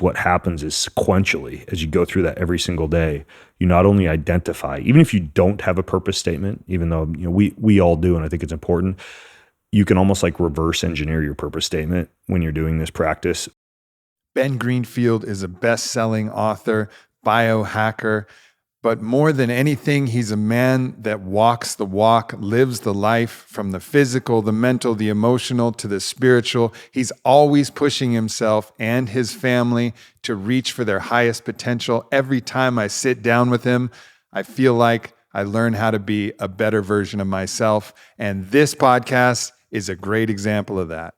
what happens is sequentially, as you go through that every single day, you not only identify, even if you don't have a purpose statement, even though we all do, and I think it's important, you can almost like reverse engineer your purpose statement when you're doing this practice. Ben Greenfield is a best-selling author, biohacker, but more than anything, he's a man that walks the walk, lives the life from the physical, the mental, the emotional to the spiritual. He's always pushing himself and his family to reach for their highest potential. Every time I sit down with him, I feel like I learn how to be a better version of myself. And this podcast is a great example of that.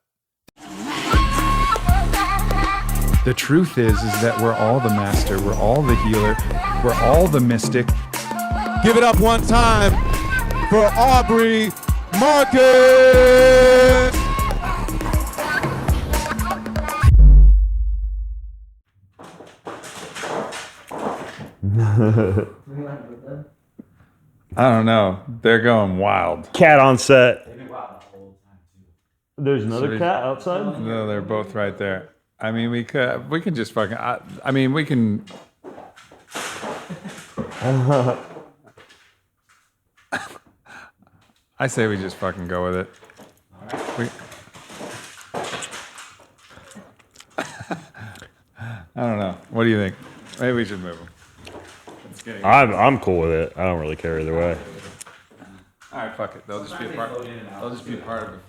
The truth is that we're all the master, we're all the healer, we're all the mystic. Give it up one time for Aubrey Marcus! I don't know. They're going wild. Cat on set. There's another cat outside? No, they're both right there. I mean, we can just fucking, I mean, we can. I say we just fucking go with it. I don't know. What do you think? Maybe we should move them. I'm cool with it. I don't really care either way. All right, fuck it. They'll just be a part. They'll just be part of it.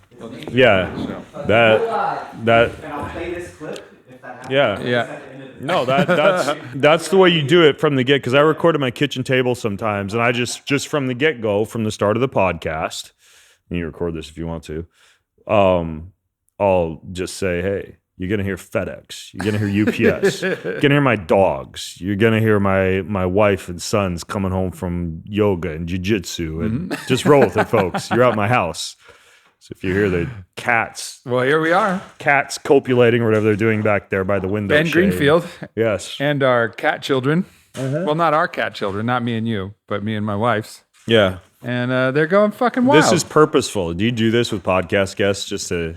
Yeah, that. And I'll play this clip if that happens. Yeah. No, that's the way you do it from the get. Because I record at my kitchen table sometimes, and I just from the get go, from the start of the podcast, and you record this if you want to. I'll just say, hey, you're gonna hear FedEx, you're gonna hear UPS, you're gonna hear my dogs, you're gonna hear my wife and sons coming home from yoga and jiu-jitsu, and just roll with it, folks. You're at my house. So if you hear the cats, Well, here we are. cats copulating or whatever they're doing back there by the window. Ben shade. Greenfield Yes. and our cat children. Well, not our cat children, not me and you, but me and my wife's. Yeah. And they're going fucking wild. This is purposeful. Do you do this with podcast guests just to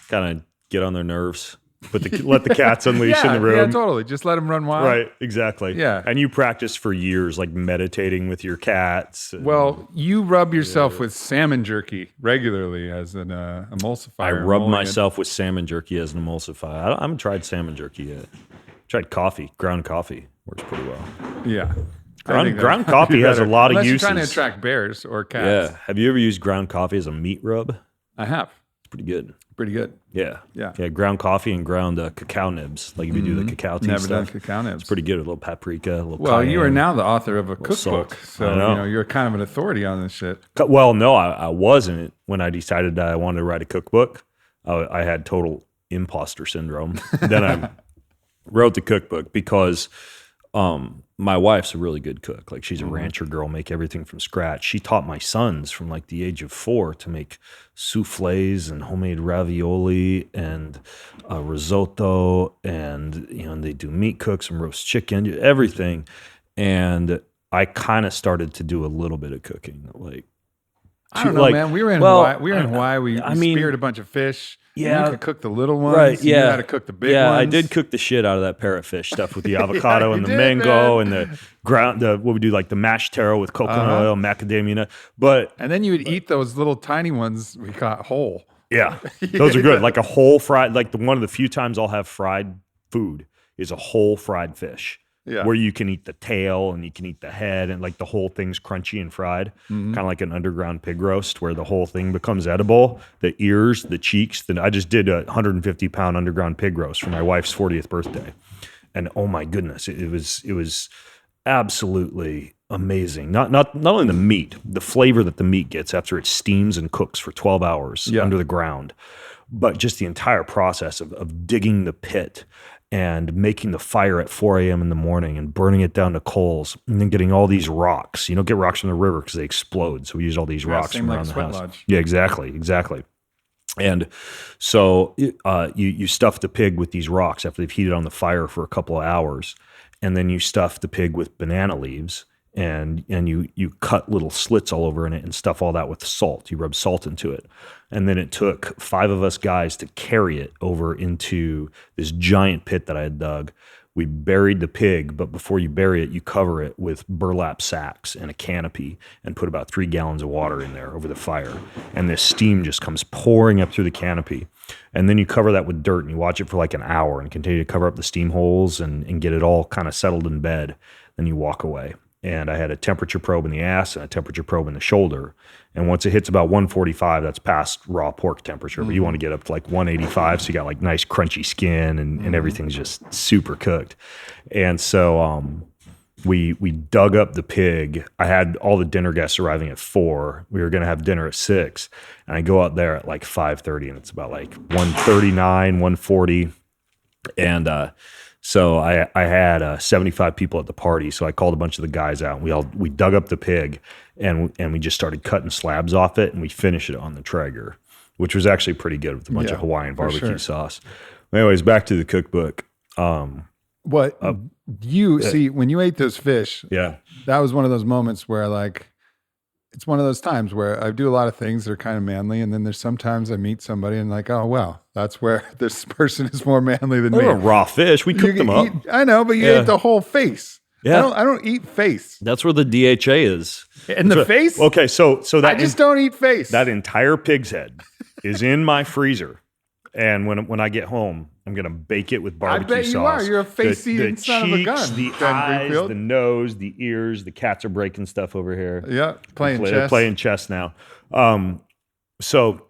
kind of get on their nerves? Let the cats unleash in the room. Yeah, totally. Just let them run wild. Right, exactly. Yeah. And you practice for years, like meditating with your cats. Well, you rub yourself with salmon jerky regularly as an emulsifier. I rub myself with salmon jerky as an emulsifier. I haven't tried salmon jerky yet. Tried coffee. Ground coffee works pretty well. Yeah. Ground coffee has a lot of Unless uses. You're trying to attract bears or cats. Yeah. Have you ever used ground coffee as a meat rub? I have. It's pretty good. Pretty good. Yeah. Yeah. Yeah, ground coffee and ground cacao nibs. Like if you do the cacao tea Never stuff. done cacao nibs. It's pretty good. A little paprika, a little Well, cayenne. you are now the author of a salt. cookbook. So, I know. you're kind of an authority on this shit. Well, no, I wasn't when I decided that I wanted to write a cookbook. I had total imposter syndrome. Then I wrote the cookbook because my wife's a really good cook. Like she's a rancher girl, make everything from scratch. She taught my sons from like the age of 4 to make souffles and homemade ravioli and risotto, and and they do meat cooks and roast chicken, everything. And I kind of started to do a little bit of cooking, like. I don't know, man. We were in Hawaii. We speared a bunch of fish. Yeah. You could cook the little ones. Right, You yeah. knew how to cook the big ones. Yeah, I did cook the shit out of that parrotfish stuff with the avocado and the did, mango man. and what we do, like the mashed taro with coconut oil, macadamia nut. But And then you would eat those little tiny ones we caught whole. yeah, those are good. Like a whole fried, like one of the few times I'll have fried food is a whole fried fish. Yeah. Where you can eat the tail and you can eat the head and like the whole thing's crunchy and fried, kind of like an underground pig roast where the whole thing becomes edible. The ears, the cheeks. Then I just did a 150-pound underground pig roast for my wife's 40th birthday, and oh my goodness, it was absolutely amazing. Not only the meat, the flavor that the meat gets after it steams and cooks for 12 hours under the ground, but just the entire process of digging the pit and making the fire at 4 a.m. in the morning and burning it down to coals and then getting all these rocks. You don't get rocks from the river because they explode. So we use all these rocks same from like around the Sweat house. Lodge. Yeah, exactly. And so you stuff the pig with these rocks after they've heated on the fire for a couple of hours. And then you stuff the pig with banana leaves and you cut little slits all over in it and stuff all that with salt. You rub salt into it. And then it took 5 of us guys to carry it over into this giant pit that I had dug we buried the pig, but before you bury it, you cover it with burlap sacks and a canopy and put about 3 gallons of water in there over the fire. And this steam just comes pouring up through the canopy. And then you cover that with dirt and you watch it for like an hour and continue to cover up the steam holes and get it all kind of settled in bed. Then you walk away. And I had a temperature probe in the ass and a temperature probe in the shoulder. And once it hits about 145, that's past raw pork temperature. But you want to get up to like 185, so you got like nice crunchy skin and everything's just super cooked. And so we dug up the pig. I had all the dinner guests arriving at 4. We were going to have dinner at 6. And I go out there at like 5:30, and it's about like 139, 140. And so I had 75 people at the party. So I called a bunch of the guys out. We dug up the pig and we just started cutting slabs off it, and we finished it on the Traeger, which was actually pretty good with a bunch of Hawaiian barbecue sauce. Anyways, back to the cookbook. What you see when you ate those fish? Yeah, that was one of those moments where like. It's one of those times where I do a lot of things that are kind of manly, and then there's sometimes I meet somebody and like, oh, well, that's where this person is more manly than me. They were raw fish. We cooked them up. I know, but you ate the whole face. Yeah. I don't eat face. That's where the DHA is. And the face? Okay, so that I just don't eat face. That entire pig's head is in my freezer. And when I get home, I'm going to bake it with barbecue sauce. I bet you are. You're a face-eating son of a gun. The eyes, Greenfield. The nose, the ears. The cats are breaking stuff over here. Yeah, playing chess. They're playing chess now. So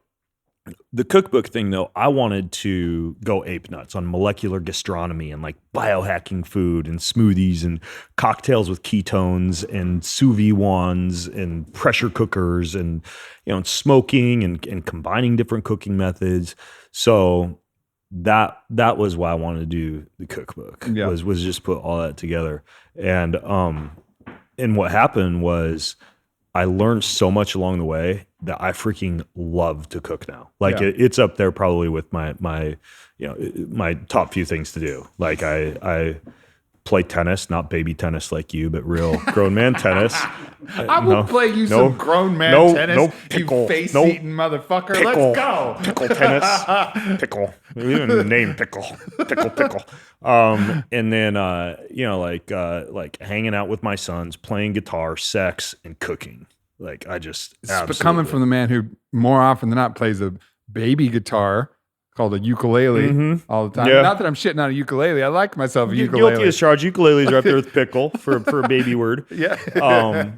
the cookbook thing, though, I wanted to go ape nuts on molecular gastronomy and like biohacking food and smoothies and cocktails with ketones and sous vide ones and pressure cookers and and smoking and combining different cooking methods. So that was why I wanted to do the cookbook. Was just put all that together. And what happened was I learned so much along the way that I freaking love to cook now. Like it's up there probably with my my top few things to do. Like I play tennis, not baby tennis like you, but real grown man tennis. I will play you some grown man tennis. No pickle, you face-eating motherfucker. Pickle, let's go. Pickle tennis. Pickle. Even the name pickle. Pickle. And then like hanging out with my sons, playing guitar, sex, and cooking. Like I just But coming from the man who more often than not plays a baby guitar called a ukulele all the time. Yeah. Not that I'm shitting on a ukulele. I like myself a ukulele. Guilty as charged. Ukuleles are up there with pickle for a baby word. Yeah.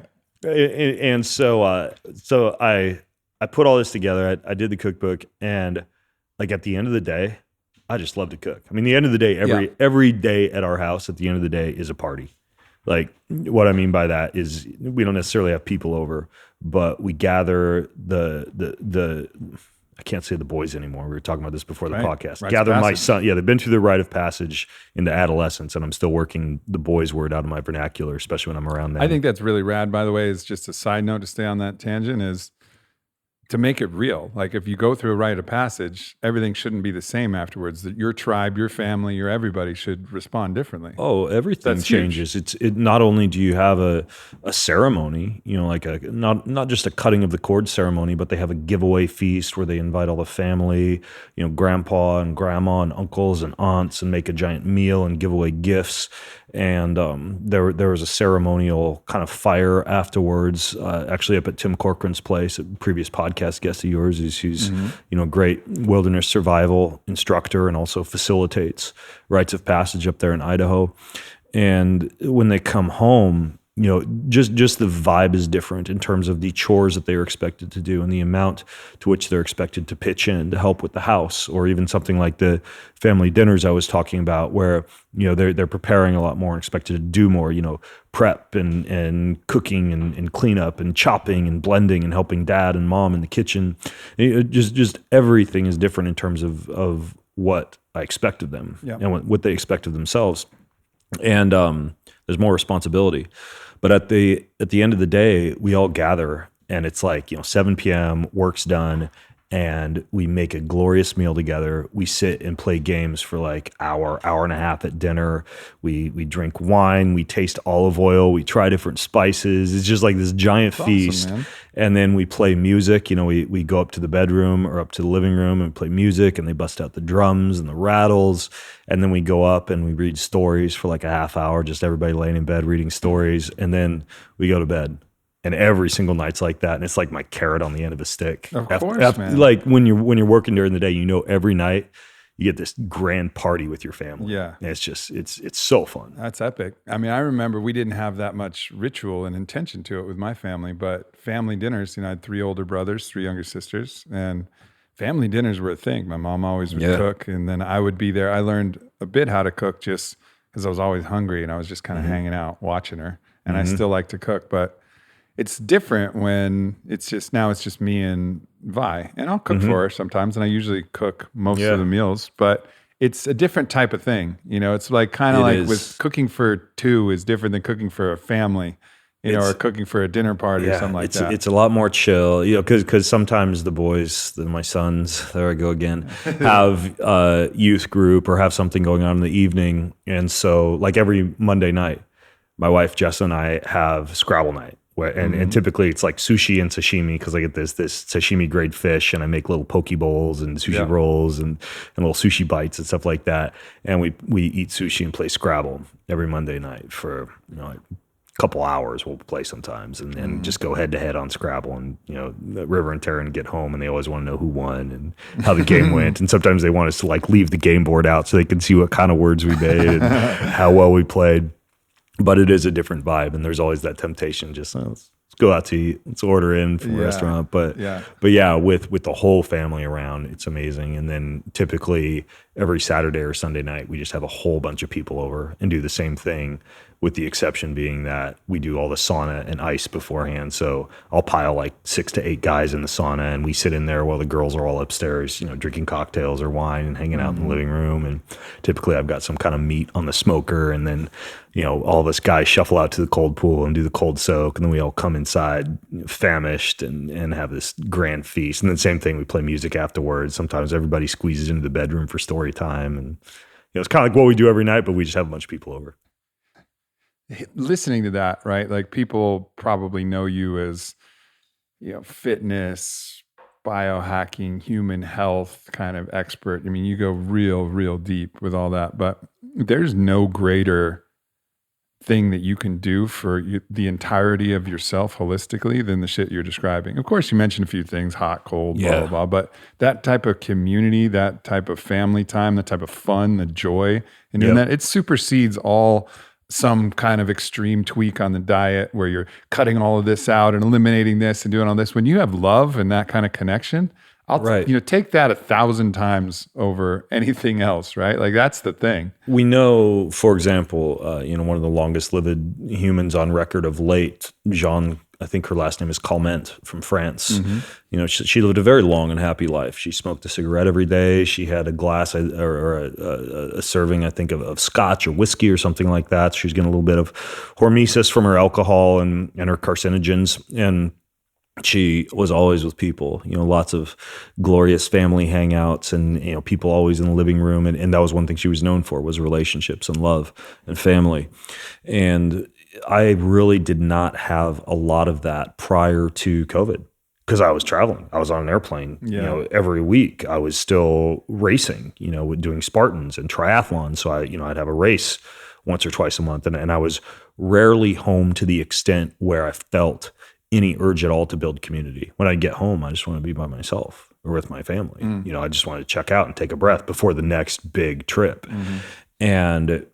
And so I put all this together. I did the cookbook, and like at the end of the day, I just love to cook. I mean, the end of the day, every day at our house, at the end of the day is a party. Like what I mean by that is we don't necessarily have people over, but we gather the I can't say the boys anymore. We were talking about this before the podcast. Rites Gather of my passage. son. Yeah, they've been through the rite of passage into adolescence, and I'm still working the boys' word out of my vernacular, especially when I'm around them. I think that's really rad, by the way, is just a side note to stay on that tangent is to make it real. Like if you go through a rite of passage, everything shouldn't be the same afterwards. That your tribe, your family, your everybody should respond differently. Oh, everything That's changes. It not only do you have a ceremony, like a not just a cutting of the cord ceremony, but they have a giveaway feast where they invite all the family, grandpa and grandma and uncles and aunts, and make a giant meal and give away gifts. And there was a ceremonial kind of fire afterwards, actually up at Tim Corcoran's place, a previous podcast guest of yours, who's a great wilderness survival instructor and also facilitates Rites of Passage up there in Idaho. And when they come home, just the vibe is different in terms of the chores that they are expected to do and the amount to which they're expected to pitch in to help with the house, or even something like the family dinners I was talking about, where they're preparing a lot more and expected to do more, prep and cooking and cleanup and chopping and blending and helping dad and mom in the kitchen. Just everything is different in terms of what I expect of them and what they expect of themselves. And there's more responsibility. But at the end of the day, we all gather, and it's like 7 p.m. work's done, and we make a glorious meal together. We sit and play games for like hour and a half at dinner. We drink wine, we taste olive oil, we try different spices. It's just like this giant feast. man. And then we play music. You know, we go up to the bedroom or up to the living room and play music, and they bust out the drums and the rattles. And then we go up and we read stories for like a half hour, just everybody laying in bed reading stories. And then we go to bed. And every single night's like that, and it's like my carrot on the end of a stick. Of course, man. Like when you're working during the day, you know, every night you get this grand party with your family. Yeah, and it's just it's so fun. That's epic. I mean, I remember we didn't have that much ritual and intention to it with my family, but family dinners. You know, I had 3 older brothers, 3 younger sisters, and family dinners were a thing. My mom always would cook, and then I would be there. I learned a bit how to cook just because I was always hungry, and I was just kind of hanging out watching her. And I still like to cook, but it's different when it's just me and Vi, and I'll cook for her sometimes, and I usually cook most of the meals, but it's a different type of thing. You know, it's like kind of like with cooking for 2 is different than cooking for a family, you know, or cooking for a dinner party or something like that. It's a lot more chill, you know, because sometimes the boys, my sons, there I go again, have a youth group or have something going on in the evening. And so like every Monday night, my wife, Jess, and I have Scrabble night. And typically it's like sushi and sashimi because I get this sashimi grade fish, and I make little poke bowls and sushi rolls and little sushi bites and stuff like that. And we eat sushi and play Scrabble every Monday night for, you know, like a couple hours. We'll play sometimes and just go head to head on Scrabble. And, you know, River and Taryn get home and they always want to know who won and how the game went. And sometimes they want us to like leave the game board out so they can see what kind of words we made and how well we played. But it is a different vibe, and there's always that temptation. Just let's go out to eat, let's order in from a restaurant. But yeah, with the whole family around, it's amazing. And then typically every Saturday or Sunday night, we just have a whole bunch of people over and do the same thing. With the exception being that we do all the sauna and ice beforehand. So I'll pile like 6 to 8 guys in the sauna, and we sit in there while the girls are all upstairs, you know, drinking cocktails or wine and hanging out in the living room. And typically I've got some kind of meat on the smoker, and then, you know, all of us guys shuffle out to the cold pool and do the cold soak, and then we all come inside famished and have this grand feast. And then same thing, we play music afterwards. Sometimes everybody squeezes into the bedroom for story time, and, you know, it's kind of like what we do every night, but we just have a bunch of people over. Listening to that, right? Like people probably know you as, you know, fitness, biohacking, human health kind of expert. I mean, you go real deep with all that, but there's no greater thing that you can do for the entirety of yourself holistically than the shit you're describing. Of course, you mentioned a few things, hot, cold, blah, blah, but that type of community, that type of family time, that type of fun, the joy in doing that, it supersedes all some kind of extreme tweak on the diet where you're cutting all of this out and eliminating this and doing all this. When you have love and that kind of connection, you know, take that 1,000 times over anything else, right? Like that's the thing. We know, for example, you know, one of the longest lived humans on record of late, Jean, I think her last name is Calment from France. You know, she lived a very long and happy life. She smoked a cigarette every day. She had a glass or a serving, I think, of scotch or whiskey or something like that. She was getting a little bit of hormesis from her alcohol and her carcinogens. And she was always with people, you know, lots of glorious family hangouts and, you know, people always in the living room. And that was one thing she was known for, was relationships and love and family. And I really did not have a lot of that prior to COVID because I was traveling. I was on an airplane, you know, every week. I was still racing, you know, doing Spartans and triathlons. So I'd have a race once or twice a month. And I was rarely home to the extent where I felt any urge at all to build community. When I get home, I just want to be by myself or with my family. You know, I just want to check out and take a breath before the next big trip. And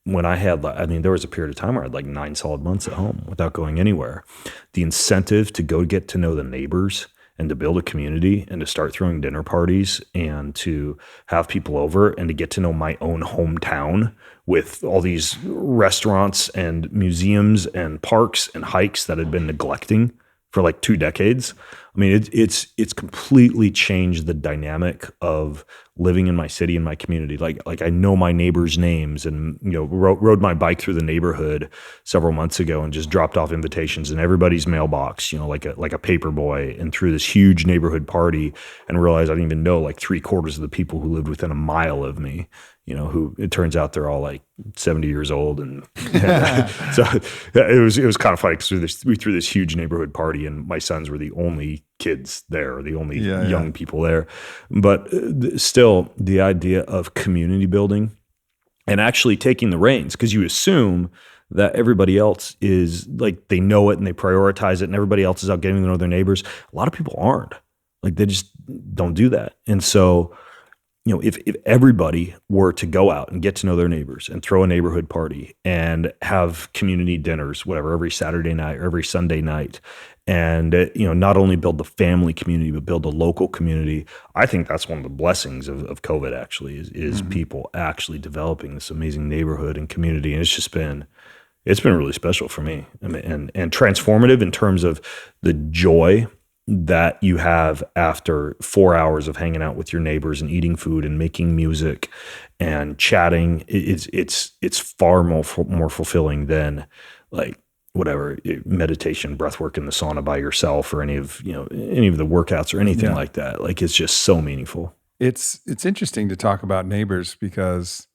when there was a period of time where I had like 9 solid months at home without going anywhere. The incentive to go get to know the neighbors and to build a community and to start throwing dinner parties and to have people over and to get to know my own hometown with all these restaurants and museums and parks and hikes that had been neglecting for like 2 decades. I mean, it's completely changed the dynamic of living in my city and my community. Like I know my neighbors' names, and rode my bike through the neighborhood several months ago and just dropped off invitations in everybody's mailbox, like a paper boy, and threw this huge neighborhood party, and realized I didn't even know like 3/4 of the people who lived within a mile of me. Who it turns out they're all like 70 years old. And so it was kind of funny because we threw this huge neighborhood party, and my sons were the only kids there, the only young people there. But still, the idea of community building and actually taking the reins, because you assume that everybody else is like, they know it and they prioritize it, and everybody else is out getting to know their neighbors. A lot of people aren't. Like, they just don't do that. And so, if everybody were to go out and get to know their neighbors and throw a neighborhood party and have community dinners, whatever, every Saturday night or every Sunday night, and not only build the family community but build a local community, I think that's one of the blessings of COVID. Actually, is people actually developing this amazing neighborhood and community, and it's been really special for me. I mean, and transformative in terms of the joy that you have after 4 hours of hanging out with your neighbors and eating food and making music and chatting. It's far more fulfilling than like whatever meditation, breath work in the sauna by yourself, or any of the workouts or anything like that. Like, it's just so meaningful. It's interesting to talk about neighbors, because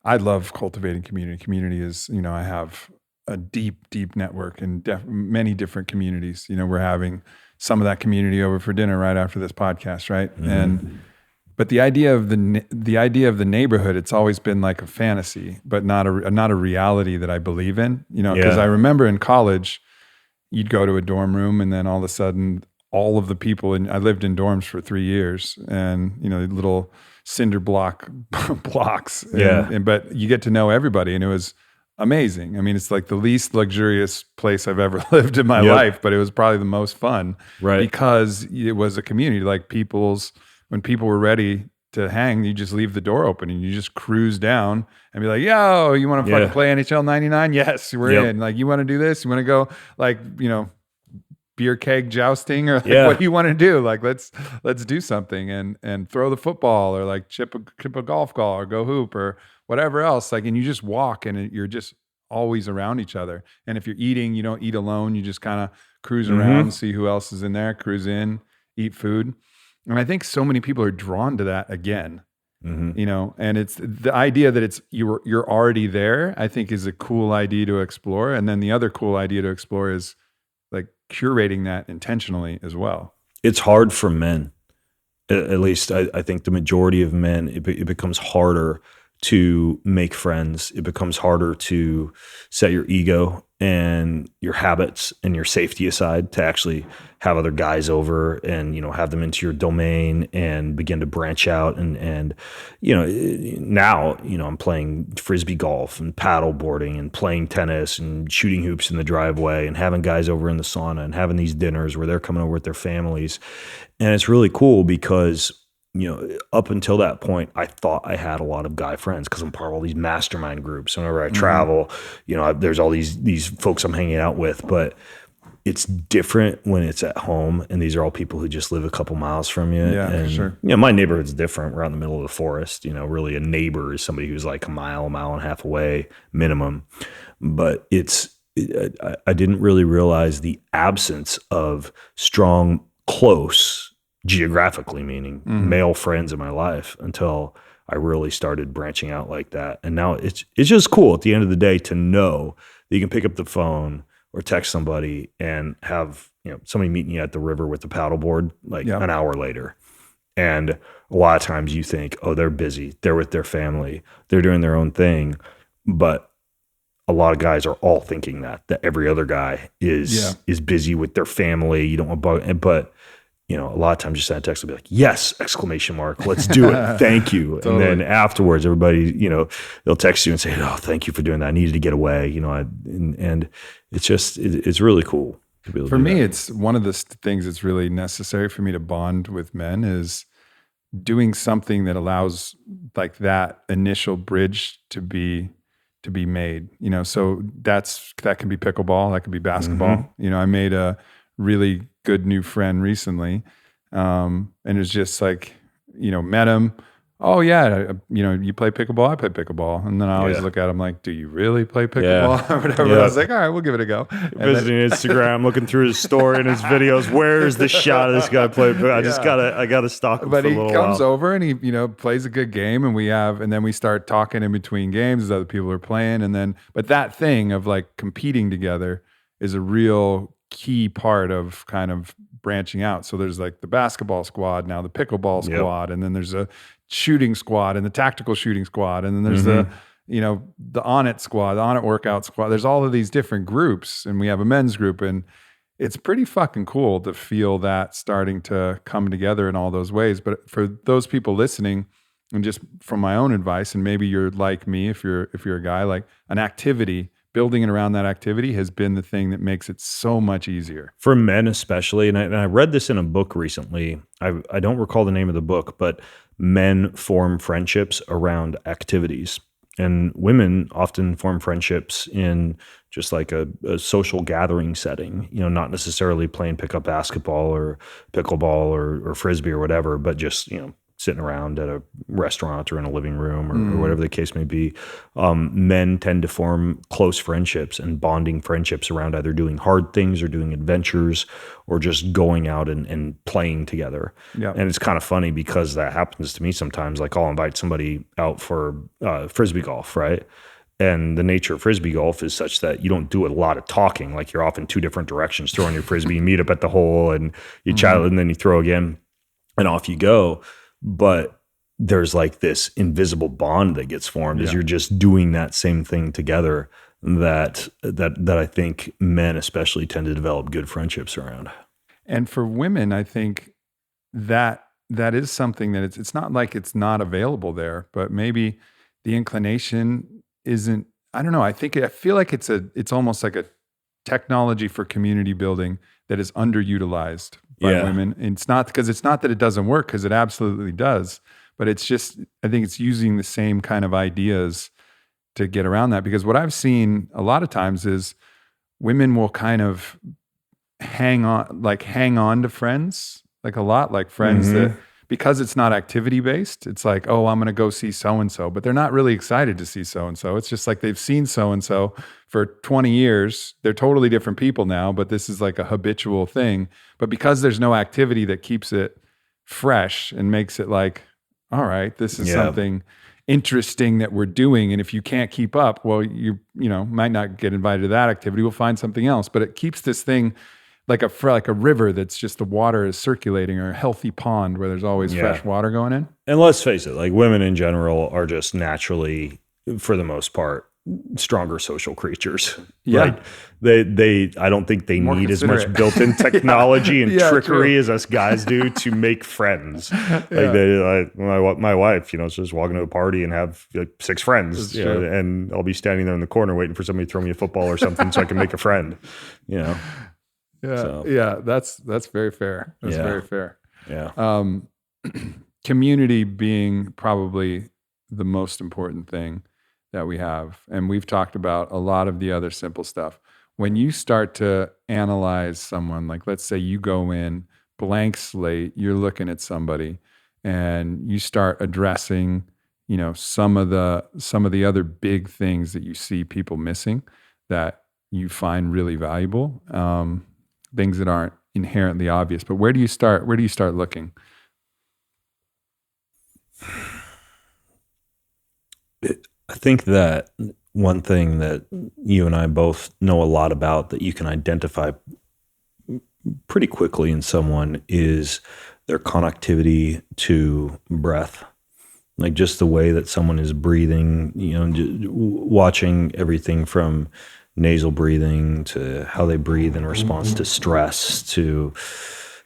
I love cultivating community. Community is, I have a deep network in many different communities. We're having some of that community over for dinner right after this podcast, right? Mm-hmm. But the idea of the neighborhood, it's always been like a fantasy, but not a reality that I believe in. Because I remember in college, you'd go to a dorm room, and then all of a sudden, all of the people, and I lived in dorms for 3 years, and little cinder block blocks, but you get to know everybody, and it was amazing. I mean, it's like the least luxurious place I've ever lived in my life, but it was probably the most fun, right? Because it was a community. Like, when people were ready to hang, you just leave the door open and you just cruise down and be like, "Yo, you want to fucking play NHL 99? Yes, we're in. Like, you want to do this? You want to go like beer keg jousting, or like, what do you want to do? Like, let's do something and throw the football, or like chip a golf ball, or go hoop, or whatever else." Like, and you just walk, and you're just always around each other. And if you're eating, you don't eat alone. You just kind of cruise around, see who else is in there, cruise in, eat food. And I think so many people are drawn to that again. And it's the idea that you're already there, I think, is a cool idea to explore. And then the other cool idea to explore is like curating that intentionally as well. It's hard for men. At least I think the majority of men, it becomes harder to make friends. It becomes harder to set your ego and your habits and your safety aside to actually have other guys over and, have them into your domain and begin to branch out. And now, I'm playing frisbee golf and paddle boarding and playing tennis and shooting hoops in the driveway and having guys over in the sauna and having these dinners where they're coming over with their families. And it's really cool because up until that point, I thought I had a lot of guy friends because I'm part of all these mastermind groups. Whenever I travel, there's all these folks I'm hanging out with, but it's different when it's at home. And these are all people who just live a couple miles from you. Yeah, and, for sure. My neighborhood's different. We're out in the middle of the forest. Really a neighbor is somebody who's like a mile and a half away minimum. But I didn't really realize the absence of strong, close, geographically meaning male friends in my life until I really started branching out like that. And now it's just cool at the end of the day to know that you can pick up the phone or text somebody and have somebody meeting you at the river with the paddleboard an hour later. And a lot of times you think, oh, they're busy, they're with their family, they're doing their own thing. But a lot of guys are all thinking that every other guy is busy with their family. You don't want to bug, but a lot of times you send a text will be like, "Yes!" ! Let's do it. Thank you. Totally. And then afterwards, everybody, they'll text you and say, "Oh, thank you for doing that. I needed to get away." And it's just, it's really cool to be able to do me, that. it's one of the things that's really necessary for me to bond with men is doing something that allows like that initial bridge to be made. So that can be pickleball, that could be basketball. I made a really good new friend recently. And it was just like, met him. Oh yeah, you play pickleball, I play pickleball. And then I always look at him like, do you really play pickleball or whatever? Yeah. I was like, all right, we'll give it a go. Visiting Instagram, looking through his story and his videos. Where's the shot of this guy playing? I gotta stalk him But for a he little comes while. over and he, plays a good game, and then we start talking in between games as other people are playing. But that thing of like competing together is a real key part of kind of branching out. So there's like the basketball squad, now the pickleball squad, and then there's a shooting squad and the tactical shooting squad. And then there's the On It squad, the On It workout squad. There's all of these different groups, and we have a men's group, and it's pretty fucking cool to feel that starting to come together in all those ways. But for those people listening, and just from my own advice, and maybe you're like me, if you're a guy, like an activity, building it around that activity has been the thing that makes it so much easier. For men especially, and I read this in a book recently. I don't recall the name of the book, but men form friendships around activities. And women often form friendships in just like a social gathering setting, not necessarily playing pickup basketball or pickleball or frisbee or whatever, but just, sitting around at a restaurant or in a living room or whatever the case may be. Men tend to form close friendships and bonding friendships around either doing hard things or doing adventures or just going out and playing together. Yeah. And it's kind of funny because that happens to me sometimes. Like I'll invite somebody out for frisbee golf, right? And the nature of frisbee golf is such that you don't do a lot of talking. Like you're off in two different directions, throwing your frisbee, you meet up at the hole and you chat and then you throw again and off you go. But there's like this invisible bond that gets formed as you're just doing that same thing together that I think men especially tend to develop good friendships around. And for women, I think that is something that it's not like it's not available there, but maybe the inclination isn't, I don't know. I feel like it's almost like a technology for community building that is underutilized by women. And it's not that it doesn't work, because it absolutely does, but it's just, I think it's using the same kind of ideas to get around that. Because what I've seen a lot of times is women will kind of hang on to friends, like a lot, like friends that, because it's not activity based, it's like, oh, I'm going to go see so-and-so, but they're not really excited to see so-and-so. It's just like they've seen so-and-so for 20 years. They're totally different people now, but this is like a habitual thing. But because there's no activity that keeps it fresh and makes it like, all right, this is something interesting that we're doing. And if you can't keep up, well, you might not get invited to that activity. We'll find something else. But it keeps this thing like a river that's just the water is circulating, or a healthy pond where there's always fresh water going in. And let's face it, like women in general are just naturally, for the most part, stronger social creatures. Yeah. Right? I don't think they More need as much considerate. built-in technology and trickery true. as us guys do to make friends. My wife, she's just walking to a party and have like 6 friends, and I'll be standing there in the corner waiting for somebody to throw me a football or something so I can make a friend, Yeah. So. Yeah. That's very fair. That's very fair. Yeah. Community being probably the most important thing that we have. And we've talked about a lot of the other simple stuff. When you start to analyze someone, like let's say you go in blank slate, you're looking at somebody and you start addressing, some of the other big things that you see people missing that you find really valuable, things that aren't inherently obvious. But where do you start? Where do you start looking? I think that one thing that you and I both know a lot about that you can identify pretty quickly in someone is their connectivity to breath. Like just the way that someone is breathing, watching everything from nasal breathing to how they breathe in response to stress, to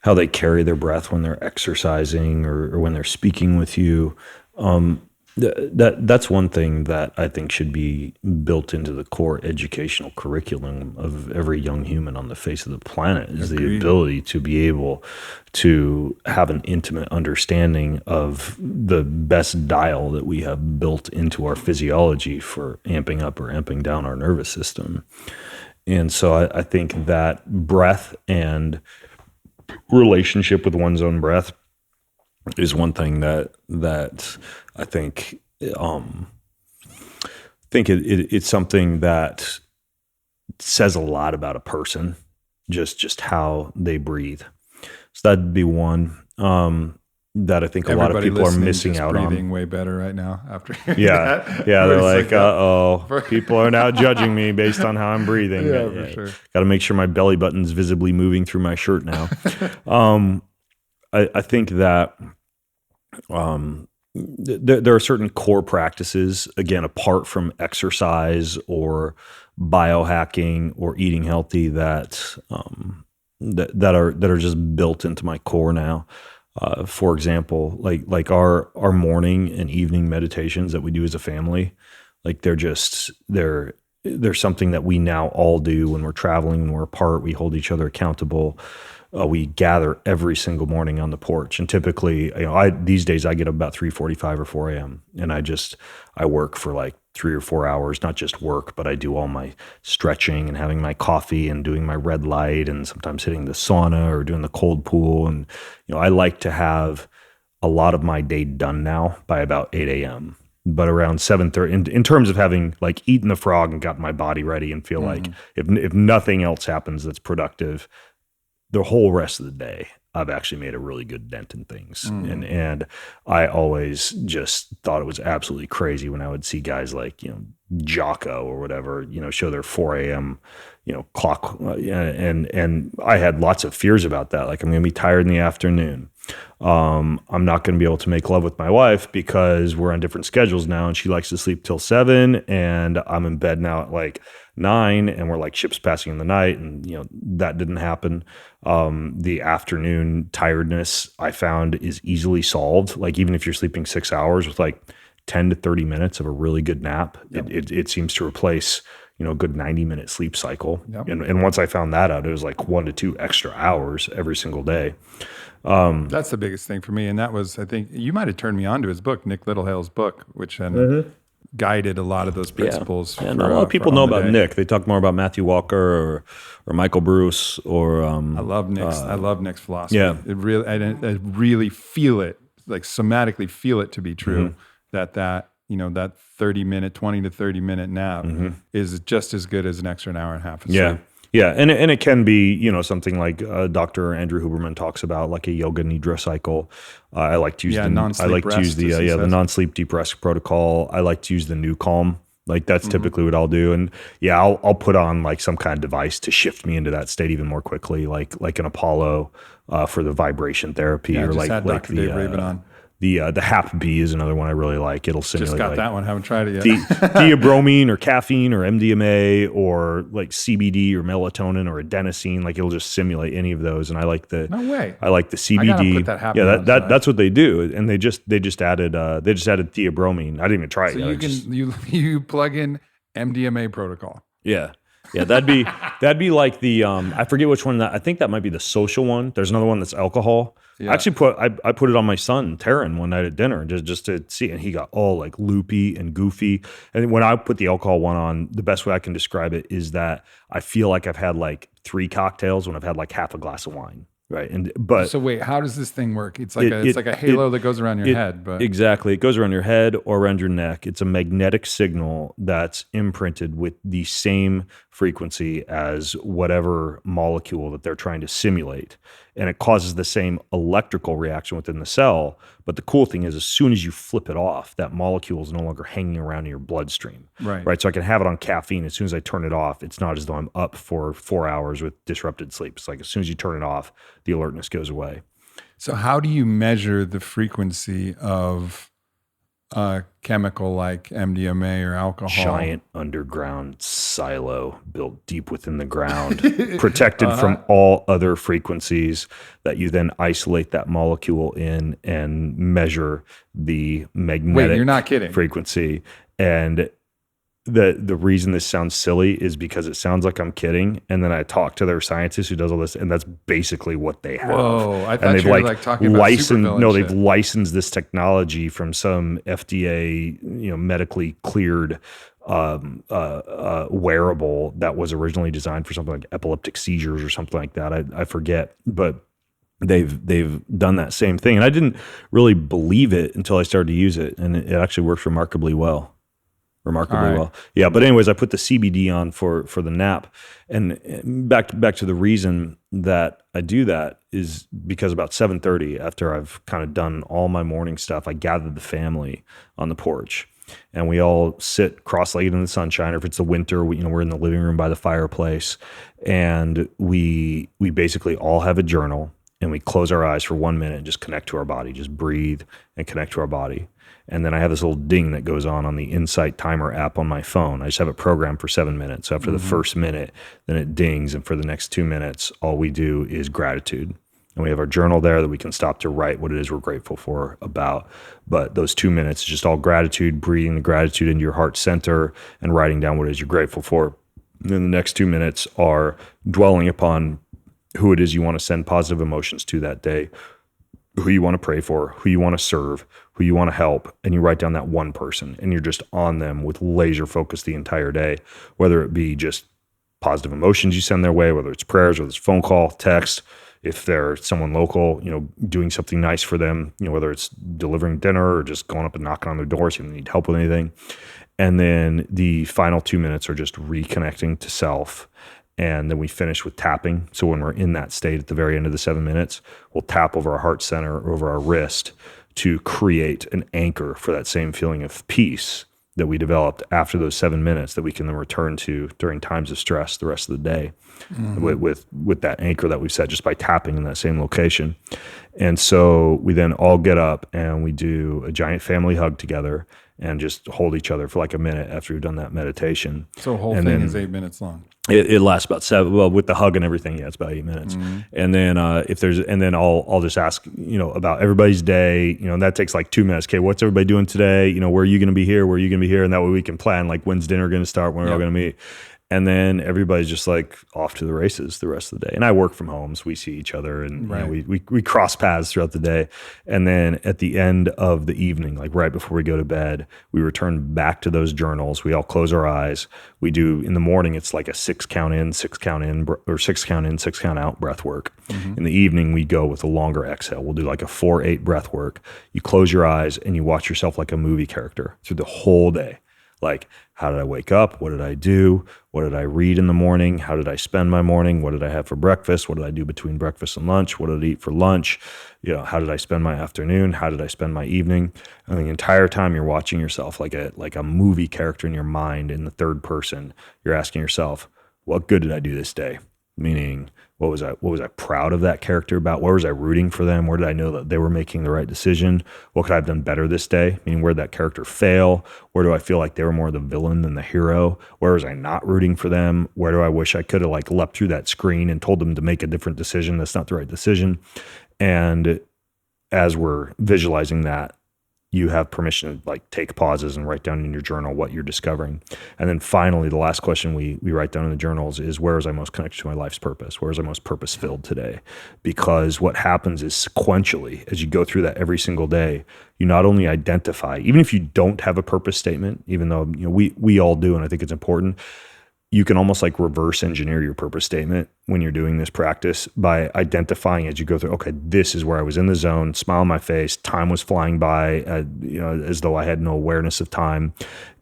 how they carry their breath when they're exercising or when they're speaking with you. That's one thing that I think should be built into the core educational curriculum of every young human on the face of the planet is the ability to be able to have an intimate understanding of the best dial that we have built into our physiology for amping up or amping down our nervous system. And so I think that breath and relationship with one's own breath is one thing that I think it's something that says a lot about a person, just how they breathe. So that'd be one that I think a lot of people are missing out on. Breathing way better right now after hearing Yeah, that. yeah. They're like, people are now judging me based on how I'm breathing. Yeah, for sure. Got to make sure my belly button's visibly moving through my shirt now. I think that there are certain core practices, again, apart from exercise or biohacking or eating healthy, that are just built into my core now. For example, like our morning and evening meditations that we do as a family, like they're something that we now all do when we're traveling, when we're apart. We hold each other accountable. We gather every single morning on the porch, and typically, these days I get up about 3:45 or 4 a.m. and I work for like 3 or 4 hours, not just work, but I do all my stretching and having my coffee and doing my red light and sometimes hitting the sauna or doing the cold pool. And, I like to have a lot of my day done now by about 8 a.m. But around 7:30, in terms of having like eaten the frog and gotten my body ready and feel like if nothing else happens that's productive, the whole rest of the day, I've actually made a really good dent in things. And I always just thought it was absolutely crazy when I would see guys like, Jocko or whatever, show their 4 a.m., clock. And I had lots of fears about that. Like, I'm going to be tired in the afternoon. I'm not going to be able to make love with my wife because we're on different schedules now, and she likes to sleep till 7, and I'm in bed now at like 9, and we're like ships passing in the night, and that didn't happen. The afternoon tiredness I found is easily solved. Like, even if you're sleeping 6 hours with like 10 to 30 minutes of a really good nap, it seems to replace a good 90-minute sleep cycle. And once I found that out, it was like 1 to 2 extra hours every single day. That's the biggest thing for me. And that was, I think, you might have turned me on to his book, Nick Littlehale's book, which guided a lot of those principles. Yeah, not a lot of people know about Nick. They talk more about Matthew Walker or Michael Bruce or. I love Nick's philosophy. Yeah, I really feel it, like somatically feel it to be true. That 30-minute, 20 to 30-minute nap is just as good as an extra hour and a half of sleep. Yeah, and it can be, something like Dr. Andrew Huberman talks about, like a yoga nidra cycle. I like to use the non-sleep deep rest protocol. I like to use the New Calm. Like, that's typically what I'll do. And I'll put on like some kind of device to shift me into that state even more quickly, like an Apollo for the vibration therapy, or like Dr. Dave Rabin on. The Hap B is another one I really like. It'll simulate. Just got that one. Haven't tried it yet. Theobromine or caffeine or MDMA or like CBD or melatonin or adenosine. Like, it'll just simulate any of those. And I like the I like the CBD. I gotta put that Hap B that's what they do. And they just added theobromine. I didn't even try it yet. So you plug in MDMA protocol. Yeah. Yeah, that'd be like the I forget which one I think that might be the social one. There's another one that's alcohol. Yeah. I actually I put it on my son Taryn one night at dinner just to see, and he got all like loopy and goofy. And when I put the alcohol one on, the best way I can describe it is that I feel like I've had like 3 cocktails when I've had like half a glass of wine. Right. So wait, how does this thing work? It's like a halo that goes around your head, but exactly. It goes around your head or around your neck. It's a magnetic signal that's imprinted with the same frequency as whatever molecule that they're trying to simulate. And it causes the same electrical reaction within the cell. But the cool thing is, as soon as you flip it off, that molecule is no longer hanging around in your bloodstream. Right. So I can have it on caffeine. As soon as I turn it off, it's not as though I'm up for 4 hours with disrupted sleep. It's like as soon as you turn it off, the alertness goes away. So how do you measure the frequency of a chemical like MDMA or alcohol? Giant underground silo built deep within the ground, protected from all other frequencies, that you then isolate that molecule in and measure the magnetic you're not kidding. frequency. And the reason this sounds silly is because it sounds like I'm kidding, and then I talk to their scientist who does all this, and that's basically what they have. Whoa, I thought you were like talking about supervillain No, shit. they've licensed this technology from some FDA, medically cleared wearable that was originally designed for something like epileptic seizures or something like that. I forget, but they've done that same thing. And I didn't really believe it until I started to use it, and it actually works remarkably well. Well. Yeah. But anyways, I put the CBD on for the nap, and back to the reason that I do that is because about 7:30, after I've kind of done all my morning stuff, I gathered the family on the porch, and we all sit cross-legged in the sunshine. Or if it's the winter, we're in the living room by the fireplace, and we basically all have a journal, and we close our eyes for 1 minute and just connect to our body, just breathe and connect to our body. And then I have this little ding that goes on the Insight Timer app on my phone. I just have it programmed for 7 minutes. So after the first minute, then it dings. And for the next 2 minutes, all we do is gratitude. And we have our journal there that we can stop to write what it is we're grateful for about. But those 2 minutes is just all gratitude, breathing the gratitude into your heart center and writing down what it is you're grateful for. And then the next 2 minutes are dwelling upon who it is you want to send positive emotions to that day, who you want to pray for, who you want to serve, who you want to help, and you write down that one person, and you're just on them with laser focus the entire day, whether it be just positive emotions you send their way, whether it's prayers, whether it's phone call, text, if they're someone local, doing something nice for them, whether it's delivering dinner or just going up and knocking on their door, so you need help with anything. And then the final 2 minutes are just reconnecting to self. And then we finish with tapping. So when we're in that state at the very end of the 7 minutes, we'll tap over our heart center, over our wrist, to create an anchor for that same feeling of peace that we developed after those 7 minutes that we can then return to during times of stress the rest of the day with that anchor that we've set just by tapping in that same location. And so we then all get up and we do a giant family hug together and just hold each other for like a minute after we've done that meditation. So the whole thing is 8 minutes long. It lasts about 7. Well, with the hug and everything, yeah, it's about 8 minutes. And then I'll just ask, about everybody's day. And that takes like 2 minutes. Okay, what's everybody doing today? Where are you going to be here? Where are you going to be here? And that way we can plan like when's dinner going to start, when we're all going to meet. And then everybody's just like off to the races the rest of the day. And I work from home, so we see each other, and we cross paths throughout the day. And then at the end of the evening, like right before we go to bed, we return back to those journals. We all close our eyes. We do in the morning, it's like a 6 count in, 6 count in, or 6 count in, 6 count out breath work. In the evening, we go with a longer exhale. We'll do like a 4-8 breath work. You close your eyes and you watch yourself like a movie character through the whole day. Like, how did I wake up? What did I do? What did I read in the morning? How did I spend my morning? What did I have for breakfast? What did I do between breakfast and lunch? What did I eat for lunch? How did I spend my afternoon? How did I spend my evening? And the entire time you're watching yourself like a movie character in your mind in the third person. You're asking yourself, what good did I do this day? Meaning, what was I proud of that character about? Where was I rooting for them? Where did I know that they were making the right decision? What could I have done better this day? Meaning, where did that character fail? Where do I feel like they were more the villain than the hero? Where was I not rooting for them? Where do I wish I could have like leapt through that screen and told them to make a different decision? That's not the right decision. And as we're visualizing that, you have permission to like take pauses and write down in your journal what you're discovering. And then finally, the last question we write down in the journals is, where is I most connected to my life's purpose? Where is I most purpose filled today? Because what happens is sequentially, as you go through that every single day, you not only identify, even if you don't have a purpose statement, even though we all do, and I think it's important, you can almost like reverse engineer your purpose statement when you're doing this practice by identifying as you go through, okay, this is where I was in the zone, smile on my face, time was flying by, as though I had no awareness of time.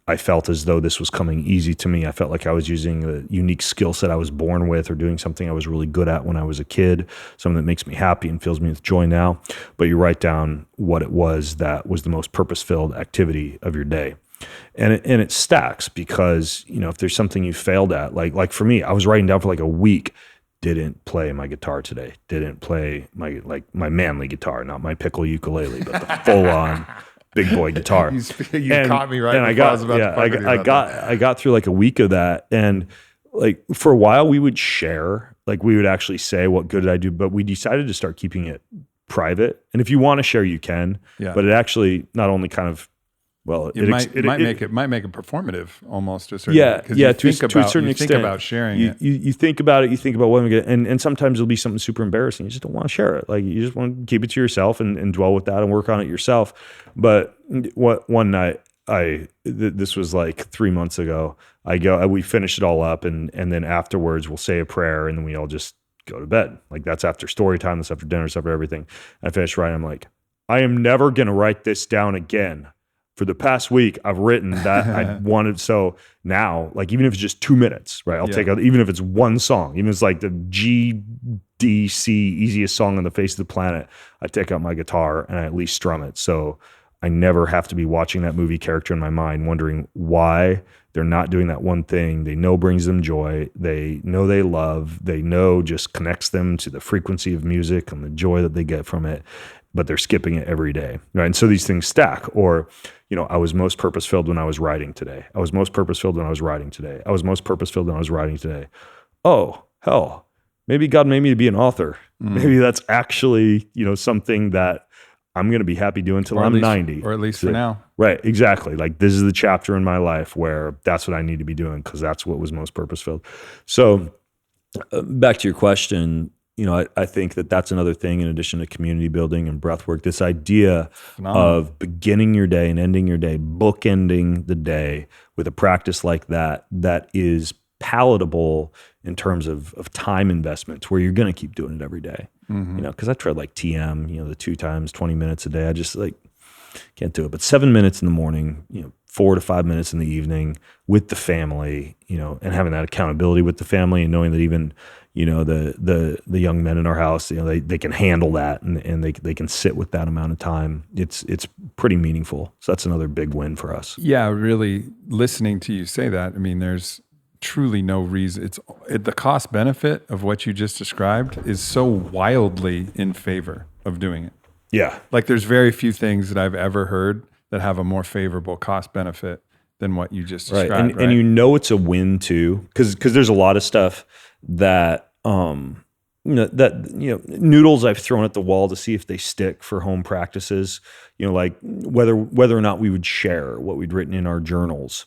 I felt as though this was coming easy to me. I felt like I was using a unique skill set I was born with, or doing something I was really good at when I was a kid, something that makes me happy and fills me with joy now. But you write down what it was that was the most purpose-filled activity of your day. And it stacks because, if there's something you failed at, like for me, I was writing down for like a week, didn't play my guitar today, didn't play my manly guitar, not my pickle ukulele, but the full on big boy guitar. You caught me right. And I got through like a week of that. And like for a while we would share, like we would actually say, what good did I do? But we decided to start keeping it private. And if you want to share, you can, but it actually not only kind of, well, it might make it performative almost to a certain to a certain extent. Think about sharing it. You think about it. You think about what I'm going to get, and sometimes it'll be something super embarrassing. You just don't want to share it. Like you just want to keep it to yourself and dwell with that and work on it yourself. But one night this was like 3 months ago. We finish it all up, and then afterwards we'll say a prayer, and then we all just go to bed. Like that's after story time, that's after dinner, that's after everything. I finish writing. I'm like, I am never going to write this down again. For the past week, I've written that I wanted. So now, like, even if it's just 2 minutes, right? I'll take out, even if it's one song, even if it's like the GDC easiest song on the face of the planet, I take out my guitar and I at least strum it. So I never have to be watching that movie character in my mind, wondering why they're not doing that one thing they know brings them joy. They know they love, they know just connects them to the frequency of music and the joy that they get from it, but they're skipping it every day, right? And so these things stack. Or, I was most purpose-filled when I was writing today. I was most purpose-filled when I was writing today. I was most purpose-filled when I was writing today. Oh, hell, maybe God made me to be an author. Maybe that's actually, something that I'm going to be happy doing till I'm 90. Or at least for now. Right, exactly. Like this is the chapter in my life where that's what I need to be doing because that's what was most purpose-filled. So back to your question, I think that that's another thing in addition to community building and breath work, this idea of beginning your day and ending your day, bookending the day with a practice like that is palatable in terms of time investments where you're going to keep doing it every day. Because I tried like TM, the 2 times 20 minutes a day. I just like can't do it. But 7 minutes in the morning, 4 to 5 minutes in the evening with the family, and having that accountability with the family and knowing that even the young men in our house, they can handle that and they can sit with that amount of time. It's pretty meaningful. So that's another big win for us. Yeah, really listening to you say that. I mean, there's truly no reason. The cost benefit of what you just described is so wildly in favor of doing it. Yeah. Like there's very few things that I've ever heard that have a more favorable cost benefit than what you just described. Right. And it's a win too, because there's a lot of stuff that noodles I've thrown at the wall to see if they stick for home practices, like whether or not we would share what we'd written in our journals,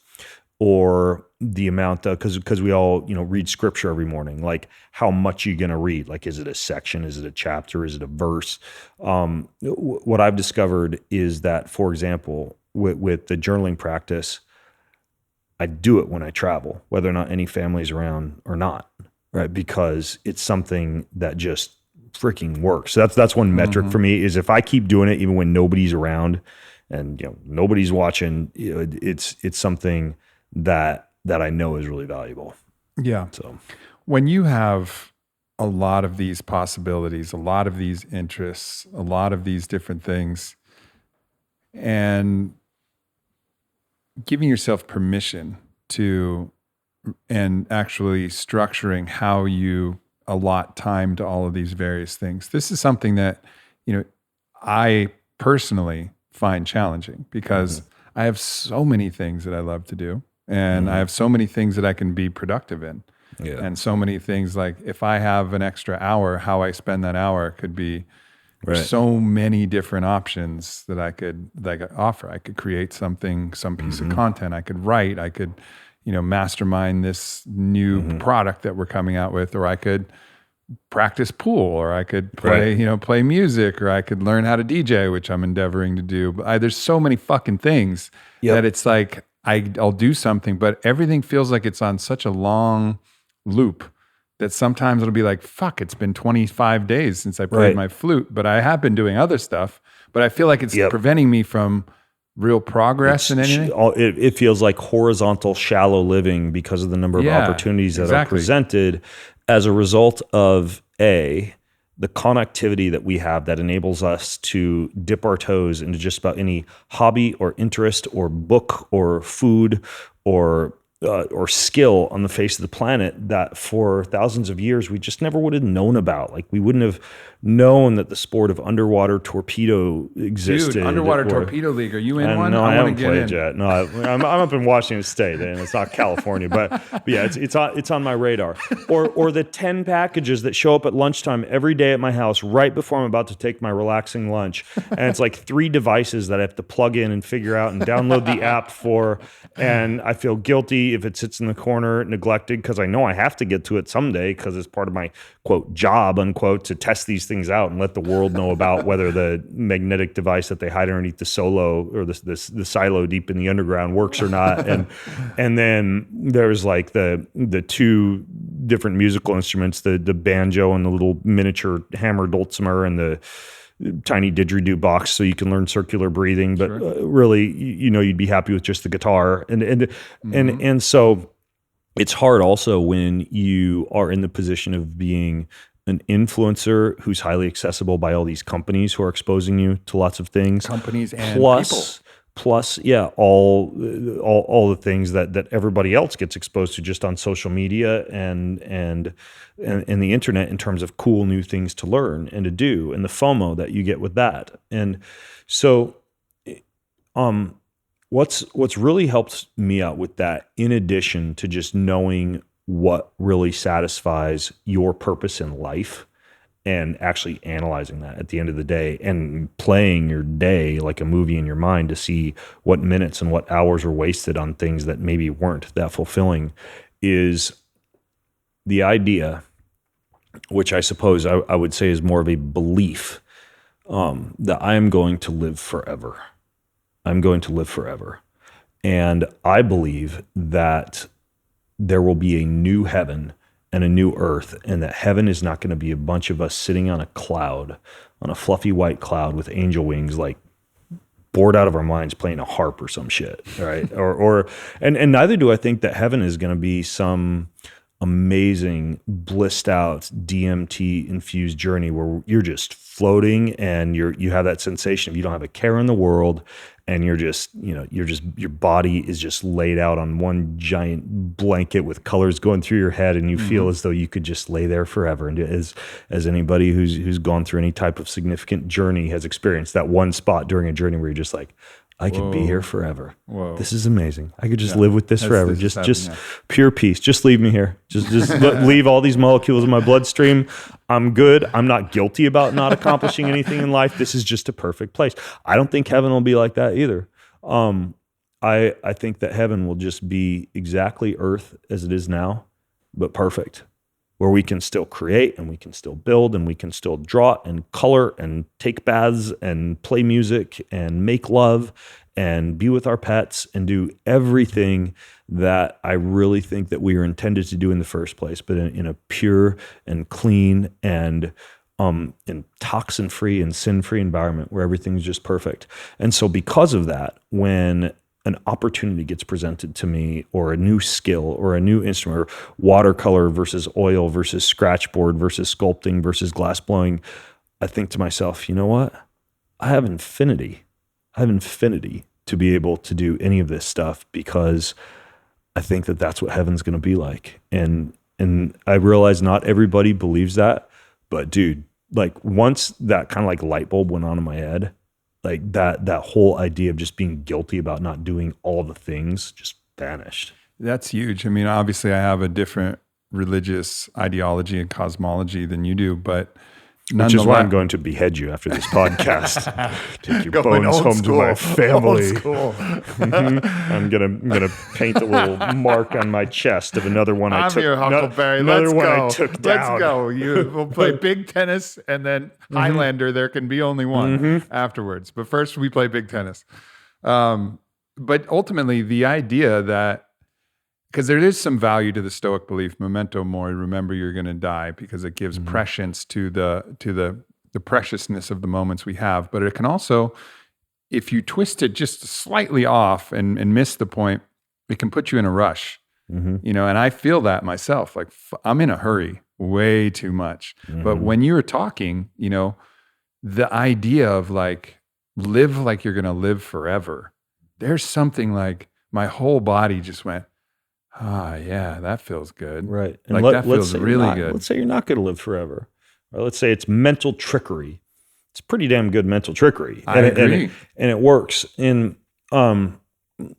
or the amount of, because we all read scripture every morning, like how much you're going to read, like is it a section, is it a chapter, is it a verse? What I've discovered is that, for example, with the journaling practice, I do it when I travel, whether or not any family's around or not, right? Because it's something that just freaking works. So that's one metric for me, is if I keep doing it even when nobody's around and nobody's watching, it's something that I know is really valuable. Yeah. So when you have a lot of these possibilities, a lot of these interests, a lot of these different things, and giving yourself permission to, and actually structuring how you allot time to all of these various things. This is something that, I personally find challenging because I have so many things that I love to do. And I have so many things that I can be productive in. Yeah. And so many things, like if I have an extra hour, how I spend that hour could be so many different options that I could offer. I could create some piece of content. I could write. I could, mastermind this new product that we're coming out with, or I could practice pool, or I could play music, or I could learn how to DJ, which I'm endeavoring to do. But there's so many fucking things that it's like, I'll do something, but everything feels like it's on such a long loop that sometimes it'll be like, fuck, it's been 25 days since I played my flute, but I have been doing other stuff, but I feel like it's preventing me from real progress in anything. It feels like horizontal, shallow living because of the number of opportunities that are presented as a result of the connectivity that we have that enables us to dip our toes into just about any hobby or interest or book or food or skill on the face of the planet that for thousands of years we just never would have known about. Like we wouldn't have known that the sport of underwater torpedo existed. Dude, underwater torpedo league. Are you in one? No, I haven't played yet. No, I'm up in Washington State, and it's not California, but yeah, it's on my radar. Or the 10 packages that show up at lunchtime every day at my house right before I'm about to take my relaxing lunch, and it's like 3 devices that I have to plug in and figure out and download the app for, and I feel guilty happy if it sits in the corner neglected, because I know I have to get to it someday because it's part of my quote job unquote to test these things out and let the world know about whether the magnetic device that they hide underneath the solo or the silo deep in the underground works or not. And then there's like the two different musical instruments, the banjo and the little miniature hammer dulcimer and the tiny didgeridoo box, so you can learn circular breathing. But really, you'd be happy with just the guitar. And so it's hard also when you are in the position of being an influencer who's highly accessible by all these companies who are exposing you to lots of things. Companies and people. Plus, all the things that everybody else gets exposed to just on social media and the internet in terms of cool new things to learn and to do, and the FOMO that you get with that. And so, what's really helped me out with that, in addition to just knowing what really satisfies your purpose in life, and actually analyzing that at the end of the day and playing your day like a movie in your mind to see what minutes and what hours were wasted on things that maybe weren't that fulfilling, is the idea, which I suppose I would say is more of a belief, that I am going to live forever. I'm going to live forever. And I believe that there will be a new heaven and a new earth, and that heaven is not going to be a bunch of us sitting on a cloud, on a fluffy white cloud with angel wings, like bored out of our minds playing a harp or some shit, right? And neither do I think that heaven is going to be some amazing, blissed out, DMT infused journey where you're just floating and you have that sensation of you don't have a care in the world, and you're just your body is just laid out on one giant blanket with colors going through your head, and you feel as though you could just lay there forever. And as anybody who's gone through any type of significant journey has experienced, that one spot during a journey where you're just like, I could be here forever. Whoa. This is amazing. I could just live with this forever. Just pure peace. Just leave me here. Just leave all these molecules in my bloodstream. I'm good. I'm not guilty about not accomplishing anything in life. This is just a perfect place. I don't think heaven will be like that either. I think that heaven will just be exactly earth as it is now, but perfect, where we can still create and we can still build and we can still draw and color and take baths and play music and make love and be with our pets and do everything that I really think that we are intended to do in the first place, but in a pure and clean and toxin-free and sin-free environment where everything's just perfect. And so because of that, when an opportunity gets presented to me, or a new skill or a new instrument, or watercolor versus oil versus scratchboard versus sculpting versus glass blowing, I think to myself, you know what? I have infinity. To be able to do any of this stuff, because I think that that's what heaven's going to be like. And I realize not everybody believes that, but dude, like once that kind of like light bulb went on in my head, like that whole idea of just being guilty about not doing all the things just vanished. That's huge. I mean, obviously I have a different religious ideology and cosmology than you do, but which is why I'm going to behead you after this podcast. Take your bones home to my family. I'm gonna paint a little mark on my chest of another one I took. I'm your Huckleberry. Another Let's one go. I took down. Let's go. We'll play big tennis, and then Highlander. There can be only one afterwards. But first, we play big tennis. But ultimately, the idea that, because there is some value to the Stoic belief, memento mori, remember you're going to die, because it gives prescience to the preciousness of the moments we have. But it can also, if you twist it just slightly off and miss the point, it can put you in a rush. And I feel that myself. Like I'm in a hurry way too much. But when you were talking, the idea of like live like you're going to live forever, there's something like my whole body just went, yeah, that feels good. Right. And like that feels really good. Let's say you're not going to live forever. Or let's say it's mental trickery. It's pretty damn good mental trickery. I agree. And it works. And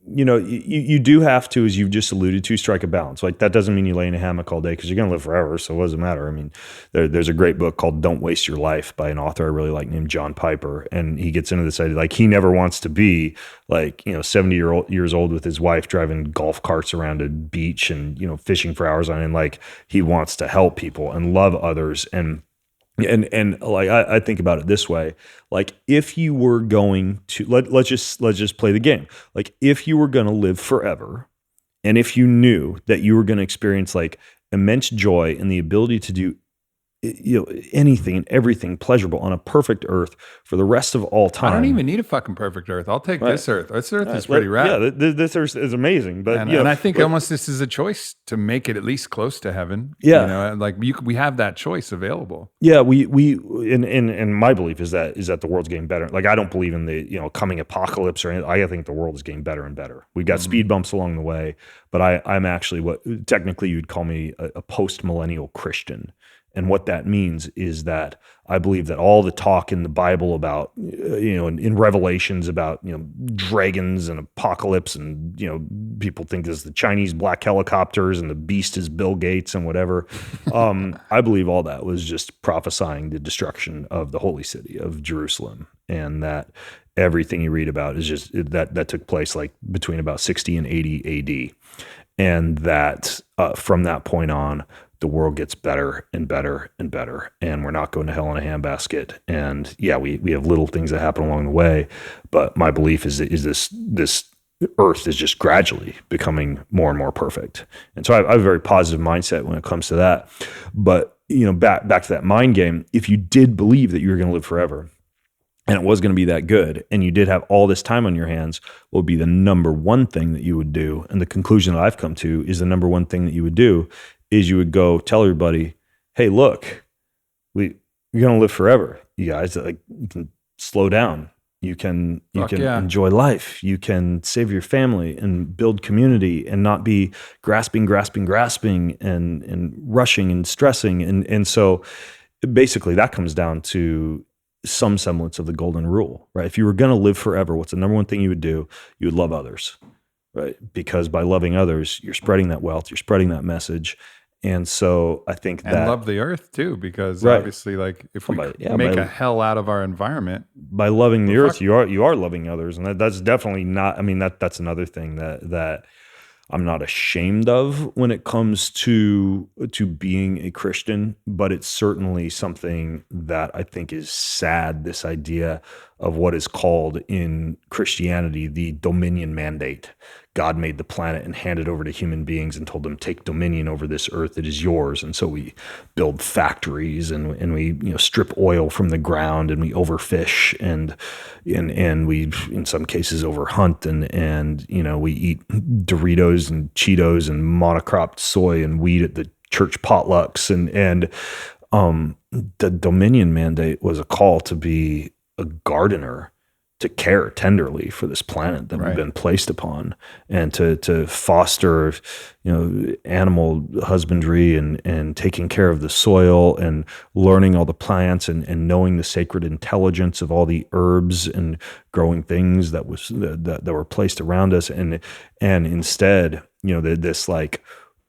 you do have to, as you've just alluded to, strike a balance. Like that doesn't mean you lay in a hammock all day because you're going to live forever. So what does it matter? I mean, there's a great book called Don't Waste Your Life by an author I really like named John Piper. And he gets into this idea, like he never wants to be like, 70 years old with his wife driving golf carts around a beach and, fishing for hours on end. Like he wants to help people and love others. And like I think about it this way, like if you were going to let's just play the game. Like if you were going to live forever, and if you knew that you were going to experience like immense joy and the ability to do anything and everything pleasurable on a perfect earth for the rest of all time. I don't even need a fucking perfect earth. I'll take this earth. This earth is pretty rad. Yeah, this earth is amazing. But and I think almost this is a choice to make it at least close to heaven. Yeah, we have that choice available. Yeah, we and my belief is that the world's getting better. Like I don't believe in the coming apocalypse or anything. I think the world is getting better and better. We got speed bumps along the way, but I'm actually what technically you'd call me a post-millennial Christian. And what that means is that I believe that all the talk in the Bible about, in Revelations about, dragons and apocalypse and, people think this is the Chinese black helicopters and the beast is Bill Gates and whatever. I believe all that was just prophesying the destruction of the holy city of Jerusalem, and that everything you read about is just that took place like between about 60 and 80 AD. And that from that point on, the world gets better and better and better, and we're not going to hell in a handbasket. And yeah, we have little things that happen along the way, but my belief is this earth is just gradually becoming more and more perfect. And so I have a very positive mindset when it comes to that. But back to that mind game, if you did believe that you were going to live forever, and it was going to be that good, and you did have all this time on your hands, what would be the number one thing that you would do? And the conclusion that I've come to is the number one thing that you would do is you would go tell everybody, hey, look, we're going to live forever. You guys, like, you can slow down. You can enjoy life. You can save your family and build community and not be grasping and rushing and stressing. And so basically that comes down to some semblance of the golden rule, right? If you were going to live forever, what's the number one thing you would do? You would love others, right? Because by loving others, you're spreading that wealth, you're spreading that message. And so I think that— And love the earth too, because obviously, like, if we make a hell out of our environment— by loving the earth, you are loving others. And that's definitely not— I mean, that's another thing that I'm not ashamed of when it comes to being a Christian, but it's certainly something that I think is sad, this idea of what is called in Christianity the dominion mandate. God made the planet and handed over to human beings and told them, take dominion over this earth, it is yours. And so we build factories and we strip oil from the ground and we overfish and we in some cases overhunt and we eat Doritos and Cheetos and monocropped soy and wheat at the church potlucks and the dominion mandate was a call to be a gardener, to care tenderly for this planet that we've been placed upon, and to foster, animal husbandry and taking care of the soil and learning all the plants and knowing the sacred intelligence of all the herbs and growing things that were placed around us. And instead, this like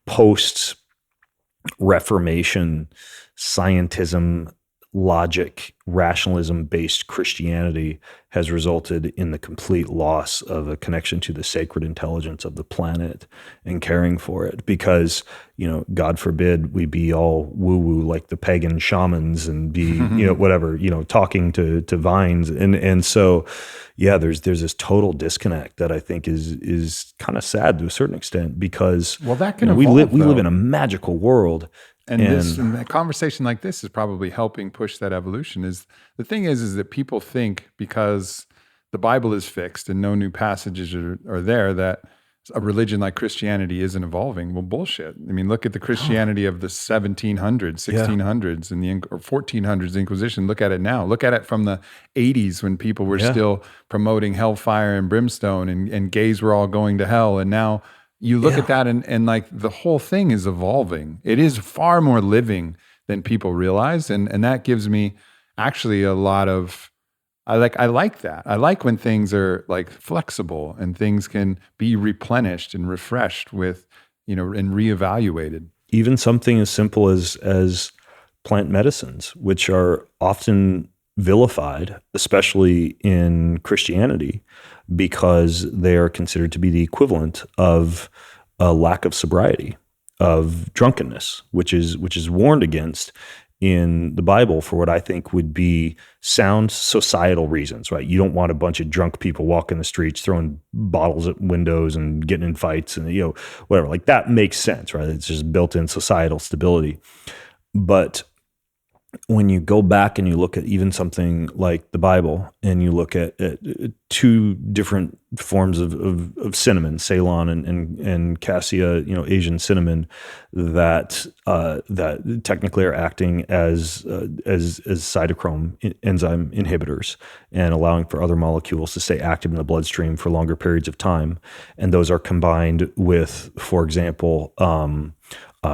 post-Reformation scientism, logic, rationalism-based Christianity has resulted in the complete loss of a connection to the sacred intelligence of the planet and caring for it. Because, God forbid we be all woo-woo like the pagan shamans and be, whatever, talking to vines. And so, yeah, there's this total disconnect that I think is kind of sad to a certain extent, because that can we live in a magical world. And a conversation like this is probably helping push that evolution. Is that people think because the Bible is fixed and no new passages are there, that a religion like Christianity isn't evolving. Well, bullshit. I mean, look at the Christianity of the 1700s, 1600s, and or 1400s Inquisition. Look at it now. Look at it from the 80s when people were still promoting hellfire and brimstone and gays were all going to hell. And now you look at that and like the whole thing is evolving. It is far more living than people realize. And that gives me actually a lot of I like that. I like when things are like flexible and things can be replenished and refreshed with, and reevaluated. Even something as simple as plant medicines, which are often vilified, especially in Christianity, because they are considered to be the equivalent of a lack of sobriety, of drunkenness, which is warned against in the Bible for what I think would be sound societal reasons, right? You don't want a bunch of drunk people walking the streets, throwing bottles at windows and getting in fights and, whatever. Like that makes sense, right? It's just built-in societal stability. But when you go back and you look at even something like the Bible and you look at two different forms of cinnamon, Ceylon and Cassia, Asian cinnamon, that technically are acting as cytochrome enzyme inhibitors and allowing for other molecules to stay active in the bloodstream for longer periods of time, and those are combined with, for example,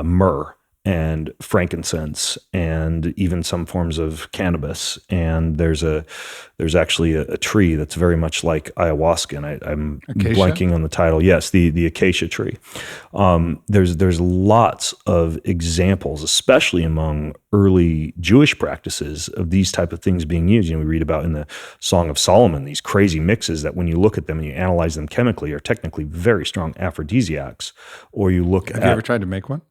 myrrh and frankincense, and even some forms of cannabis. And there's actually a tree that's very much like ayahuasca, and I'm Acacia? blanking on the title. Yes, the acacia tree. There's lots of examples, especially among early Jewish practices, of these type of things being used. We read about in the Song of Solomon these crazy mixes that, when you look at them and you analyze them chemically, are technically very strong aphrodisiacs. Or you look Have you ever tried to make one?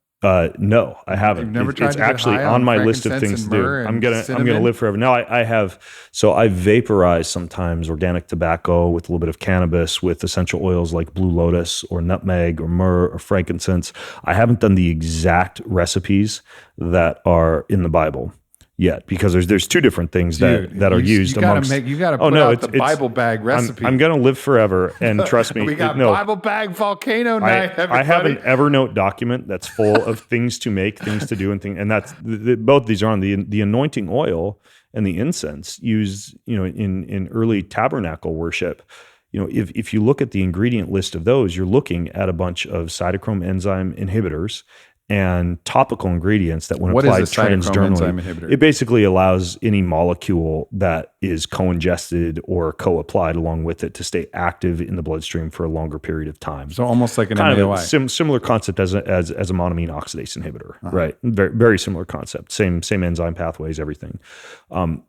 No, I haven't. You've never tried it's to get actually high on on my list of frankincense things and to do. myrrh and I'm gonna cinnamon? live forever. No, I have. So I vaporize sometimes organic tobacco with a little bit of cannabis, with essential oils like blue lotus or nutmeg or myrrh or frankincense. I haven't done the exact recipes that are in the Bible yet, because there's two different things that are used amongst. You gotta put out the Bible bag recipe. I'm gonna live forever, and trust me. We got Bible bag volcano night. I have an Evernote document that's full of things to make, things to do, and that's both these are on the anointing oil and the incense used, in early tabernacle worship. If you look at the ingredient list of those, you're looking at a bunch of cytochrome enzyme inhibitors and topical ingredients that, when applied transdermally, it basically allows any molecule that is co-ingested or co-applied along with it to stay active in the bloodstream for a longer period of time. So almost like an kind MAOI. of a similar concept as a monoamine oxidase inhibitor, right? Very, very similar concept. Same enzyme pathways, everything.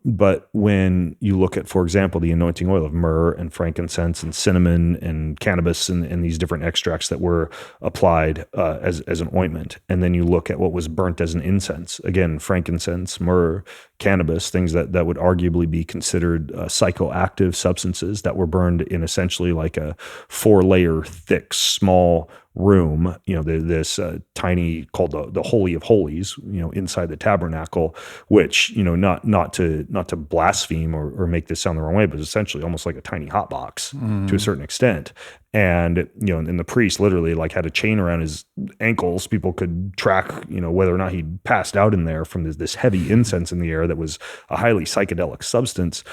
But when you look at, for example, the anointing oil of myrrh and frankincense and cinnamon and cannabis and these different extracts that were applied as an ointment, and then you look at what was burnt as an incense, again, frankincense, myrrh, cannabis, things that would arguably be considered psychoactive substances that were burned in essentially like a 4-layer thick, small room, this tiny, called the Holy of Holies, inside the tabernacle, which, not to blaspheme or make this sound the wrong way, but essentially almost like a tiny hot box to a certain extent. And, and the priest literally had a chain around his ankles. People could track, whether or not he'd passed out in there from this heavy incense in the air that was a highly psychedelic substance.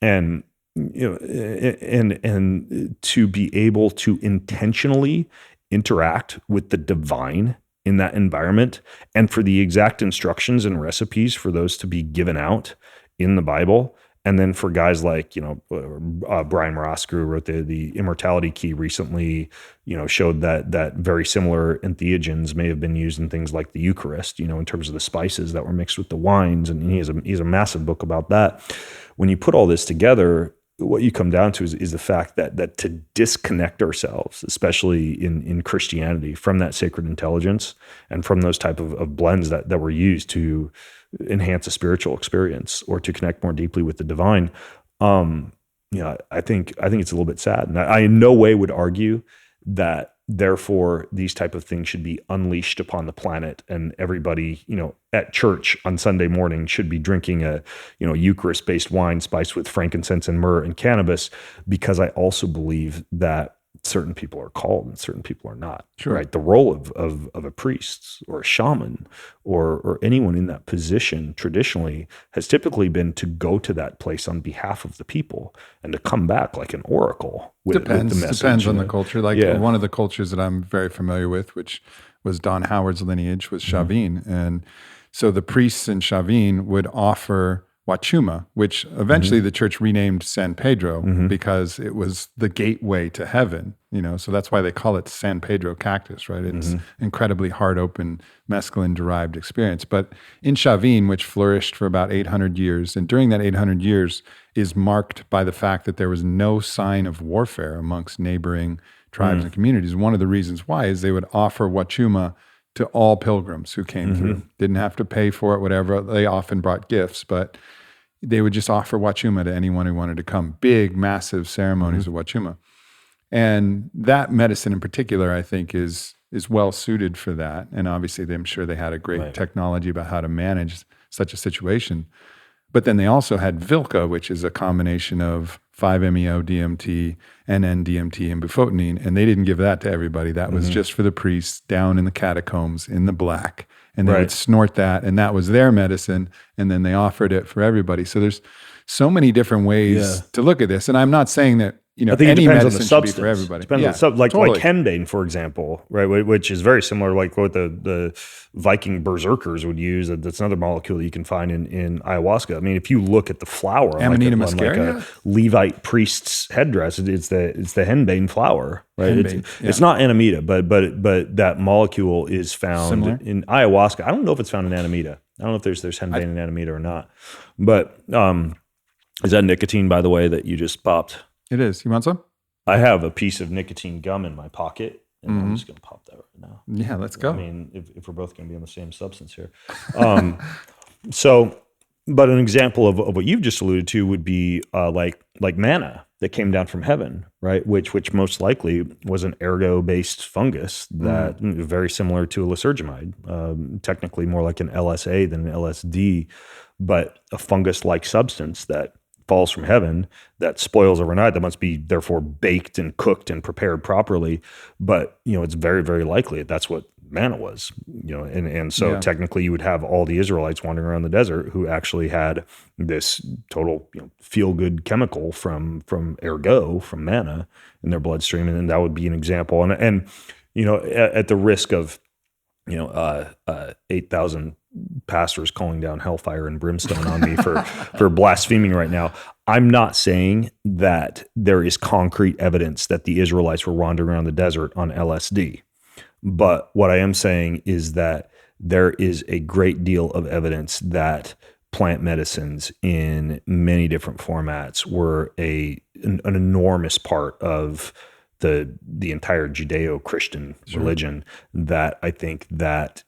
And, and to be able to intentionally interact with the divine in that environment, and for the exact instructions and recipes for those to be given out in the Bible. And then for guys like, Brian Maraska, who wrote the Immortality Key recently, showed that very similar entheogens may have been used in things like the Eucharist, in terms of the spices that were mixed with the wines. And he has a massive book about that. When you put all this together, what you come down to is the fact that to disconnect ourselves, especially in Christianity, from that sacred intelligence and from those type of blends that were used to enhance a spiritual experience or to connect more deeply with the divine, I think it's a little bit sad. And I in no way would argue that therefore these type of things should be unleashed upon the planet, and everybody, at church on Sunday morning should be drinking a, Eucharist-based wine spiced with frankincense and myrrh and cannabis, because I also believe that certain people are called and certain people are not. Sure. Right? The role of a priest or a shaman or anyone in that position traditionally has typically been to go to that place on behalf of the people and to come back like an oracle with the message. Depends on the culture. One of the cultures that I'm very familiar with, which was Don Howard's lineage, was Chavin. And so the priests in Chavin would offer Wachuma, which eventually the church renamed San Pedro because it was the gateway to heaven, so that's why they call it San Pedro cactus, right? It's incredibly hard open mescaline derived experience. But in Chavin, which flourished for about 800 years, and during that 800 years is marked by the fact that there was no sign of warfare amongst neighboring tribes and communities. One of the reasons why is they would offer Wachuma to all pilgrims who came through. Didn't have to pay for it, whatever. They often brought gifts, but they would just offer Wachuma to anyone who wanted to come. Big, massive ceremonies of Wachuma. And that medicine in particular, I think, is well suited for that. And obviously, I'm sure they had a great technology about how to manage such a situation. But then they also had Vilca, which is a combination of 5-MeO-DMT, NN-DMT, and bufotenine. And they didn't give that to everybody. That was just for the priests down in the catacombs in the black. And they would snort that, and that was their medicine. And then they offered it for everybody. So there's so many different ways to look at this. And I'm not saying that I think any it depends on the medicine should substance. be for everybody. Depends on like henbane, for example, right? Which is very similar to like what the Viking berserkers would use. That's another molecule that you can find in ayahuasca. I mean, if you look at the flower, Amanita on muscaria? like a Levite priest's headdress, it's the henbane flower, right? Henbane, It's not Amanita, but that molecule is found Similar? in ayahuasca. I don't know if it's found in Amanita. I don't know if there's henbane in Amanita or not. But is that nicotine, by the way, that you just popped? It is. You want some? I have a piece of nicotine gum in my pocket, and I'm just going to pop that right now. Yeah, let's go. I mean, if we're both going to be on the same substance here. But an example of what you've just alluded to would be like manna that came down from heaven, right? Which most likely was an ergot-based fungus that very similar to a lysergamide, technically more like an LSA than an LSD, but a fungus-like substance that falls from heaven that spoils overnight, that must be therefore baked and cooked and prepared properly. But, it's very, very likely that's what manna was, and so technically you would have all the Israelites wandering around the desert who actually had this total, feel-good chemical from ergot, from manna in their bloodstream. And then that would be an example. And at the risk of, 8,000 pastors calling down hellfire and brimstone on me for blaspheming right now, I'm not saying that there is concrete evidence that the Israelites were wandering around the desert on LSD. But what I am saying is that there is a great deal of evidence that plant medicines in many different formats were an enormous part of the entire Judeo-Christian religion. That I think that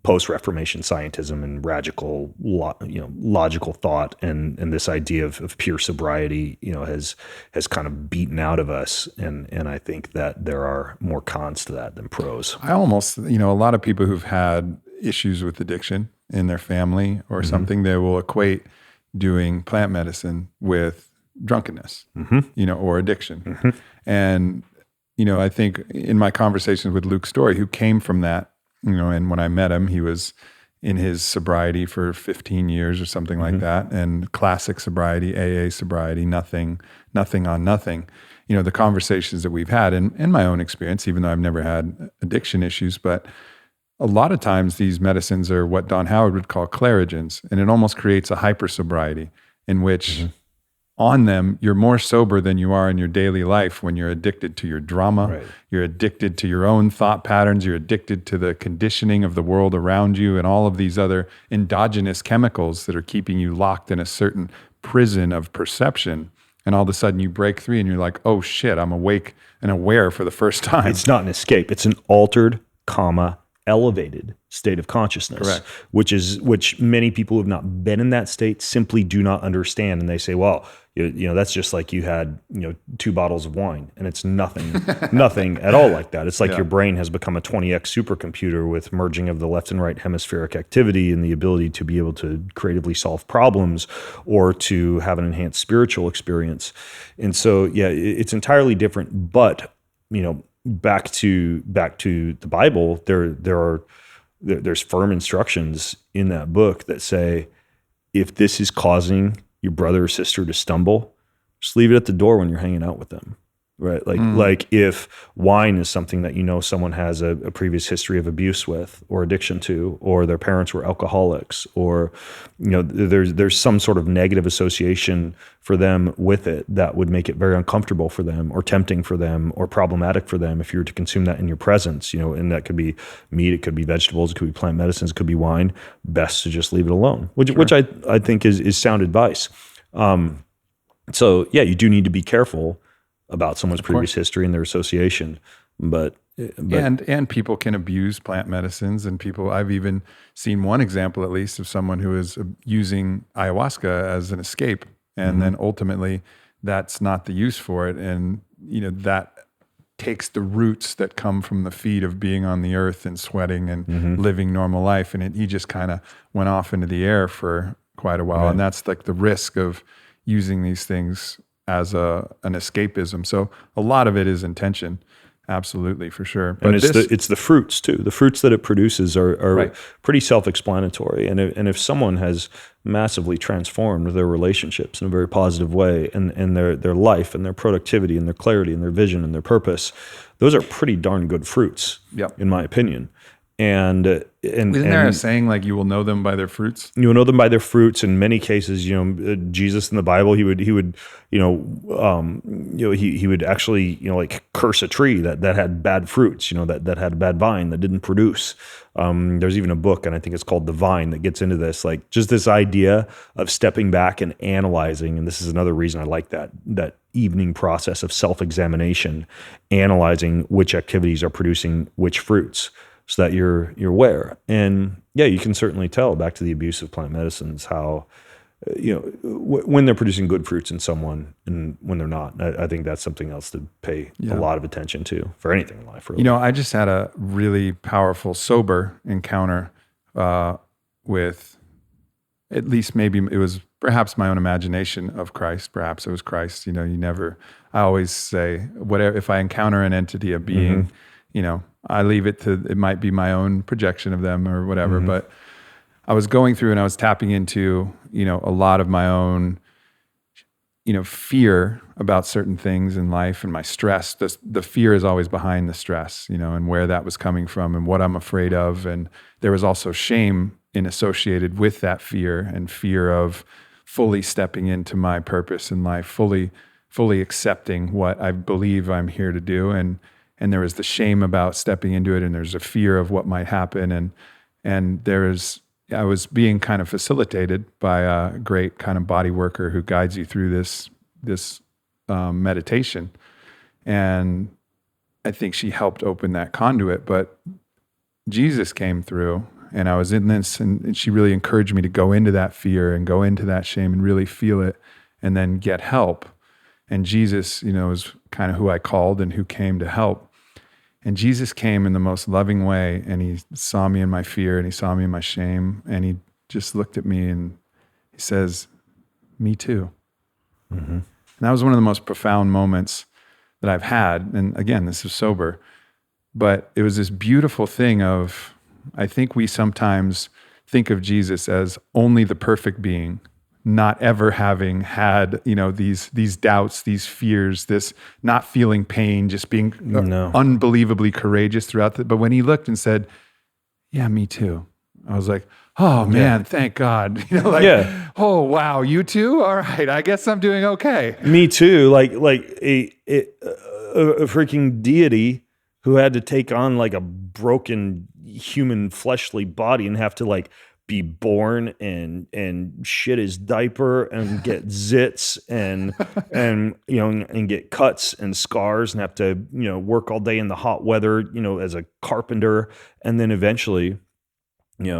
post-Reformation scientism and radical, logical thought and this idea of pure sobriety, has kind of beaten out of us. And I think that there are more cons to that than pros. I almost, a lot of people who've had issues with addiction in their family or something, they will equate doing plant medicine with drunkenness, or addiction. And I think in my conversations with Luke Story, who came from that, and when I met him, he was in his sobriety for 15 years or something like that, and classic sobriety, AA sobriety, nothing on nothing. The conversations that we've had, and in my own experience, even though I've never had addiction issues, but a lot of times these medicines are what Don Howard would call clarigens, and it almost creates a hyper sobriety in which on them, you're more sober than you are in your daily life when you're addicted to your drama, you're addicted to your own thought patterns, you're addicted to the conditioning of the world around you and all of these other endogenous chemicals that are keeping you locked in a certain prison of perception. And all of a sudden you break free and you're like, oh shit, I'm awake and aware for the first time. It's not an escape. It's an altered, elevated state of consciousness, which many people who have not been in that state simply do not understand. And they say, well, that's just like you had, 2 bottles of wine, and it's nothing at all like that. It's like your brain has become a 20x supercomputer with merging of the left and right hemispheric activity and the ability to be able to creatively solve problems or to have an enhanced spiritual experience. And so, it's entirely different. But, back to the Bible, there's firm instructions in that book that say, if this is causing your brother or sister to stumble, just leave it at the door when you're hanging out with them. right? Like if wine is something that someone has a previous history of abuse with or addiction to, or their parents were alcoholics, or there's some sort of negative association for them with it that would make it very uncomfortable for them, or tempting for them, or problematic for them if you were to consume that in your presence. And that could be meat, it could be vegetables, it could be plant medicines, it could be wine. Best to just leave it alone, which I think is sound advice. So yeah, you do need to be careful about someone's previous history and their association, but and people can abuse plant medicines, and I've even seen one example, at least, of someone who is using ayahuasca as an escape, and then ultimately that's not the use for it, and that takes the roots that come from the feed of being on the earth and sweating and living normal life, and he just kind of went off into the air for quite a while, and that's like the risk of using these things as an escapism. So a lot of it is intention, absolutely, for sure. But and it's the fruits too. The fruits that it produces are pretty self-explanatory. And if someone has massively transformed their relationships in a very positive way, and their life and their productivity and their clarity and their vision and their purpose, those are pretty darn good fruits, in my opinion. And isn't there a saying like you will know them by their fruits? You will know them by their fruits. In many cases, Jesus in the Bible, he would actually like curse a tree that had bad fruits, that had a bad vine that didn't produce. There's even a book, and I think it's called The Vine, that gets into this, like just this idea of stepping back and analyzing. And this is another reason I like that evening process of self-examination, analyzing which activities are producing which fruits, so that you're aware. And yeah, you can certainly tell, back to the abuse of plant medicines, how when they're producing good fruits in someone and when they're not. I think that's something else to pay a lot of attention to for anything in life, really. I just had a really powerful sober encounter with, at least maybe it was perhaps my own imagination of Christ. Perhaps it was Christ. I always say, whatever, if I encounter an entity, a being, I leave it to, it might be my own projection of them or whatever, but I was going through and I was tapping into, a lot of my own, fear about certain things in life, and my stress. The fear is always behind the stress, and where that was coming from and what I'm afraid of. And there was also shame associated with that fear, and fear of fully stepping into my purpose in life, fully accepting what I believe I'm here to do. And there was the shame about stepping into it, and there's a fear of what might happen. And I was being kind of facilitated by a great kind of body worker who guides you through this meditation. And I think she helped open that conduit, but Jesus came through, and I was in this, and she really encouraged me to go into that fear and go into that shame and really feel it, and then get help. And Jesus, is kind of who I called and who came to help. And Jesus came in the most loving way, and he saw me in my fear, and he saw me in my shame, and he just looked at me and he says, "Me too." And that was one of the most profound moments that I've had. And again, this is sober, but it was this beautiful thing of, I think we sometimes think of Jesus as only the perfect being, not ever having had, these doubts, these fears, this not feeling pain, just being unbelievably courageous throughout but when he looked and said, "Yeah, me too," I was like, oh man, thank God. Oh wow, you too? All right, I guess I'm doing okay. Me too. Like a freaking deity who had to take on like a broken human fleshly body and have to be born and shit his diaper and get zits and get cuts and scars and have to work all day in the hot weather as a carpenter, and then eventually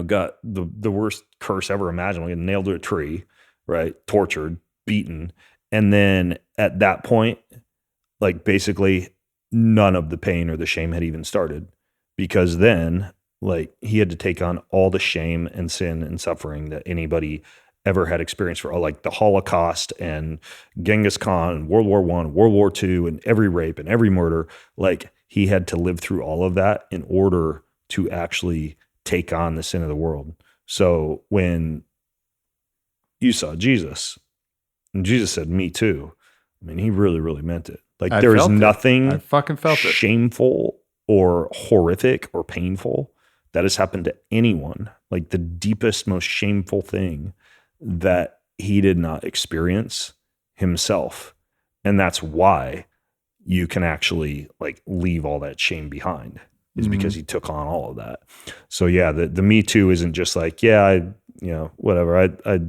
got the worst curse ever imaginable, nailed to a tree, right, tortured, beaten, and then at that point, basically none of the pain or the shame had even started, because then he had to take on all the shame and sin and suffering that anybody ever had experienced for the Holocaust and Genghis Khan and World War I, World War II, and every rape and every murder. He had to live through all of that in order to actually take on the sin of the world. So when you saw Jesus and Jesus said, "Me too," I mean, he really, really meant it. Like I there is felt it. nothing I fucking felt it. shameful or horrific or painful that has happened to anyone. Like the deepest, most shameful thing that he did not experience himself. And that's why you can actually like leave all that shame behind, is because he took on all of that. So yeah, the Me Too isn't just like, yeah, whatever. I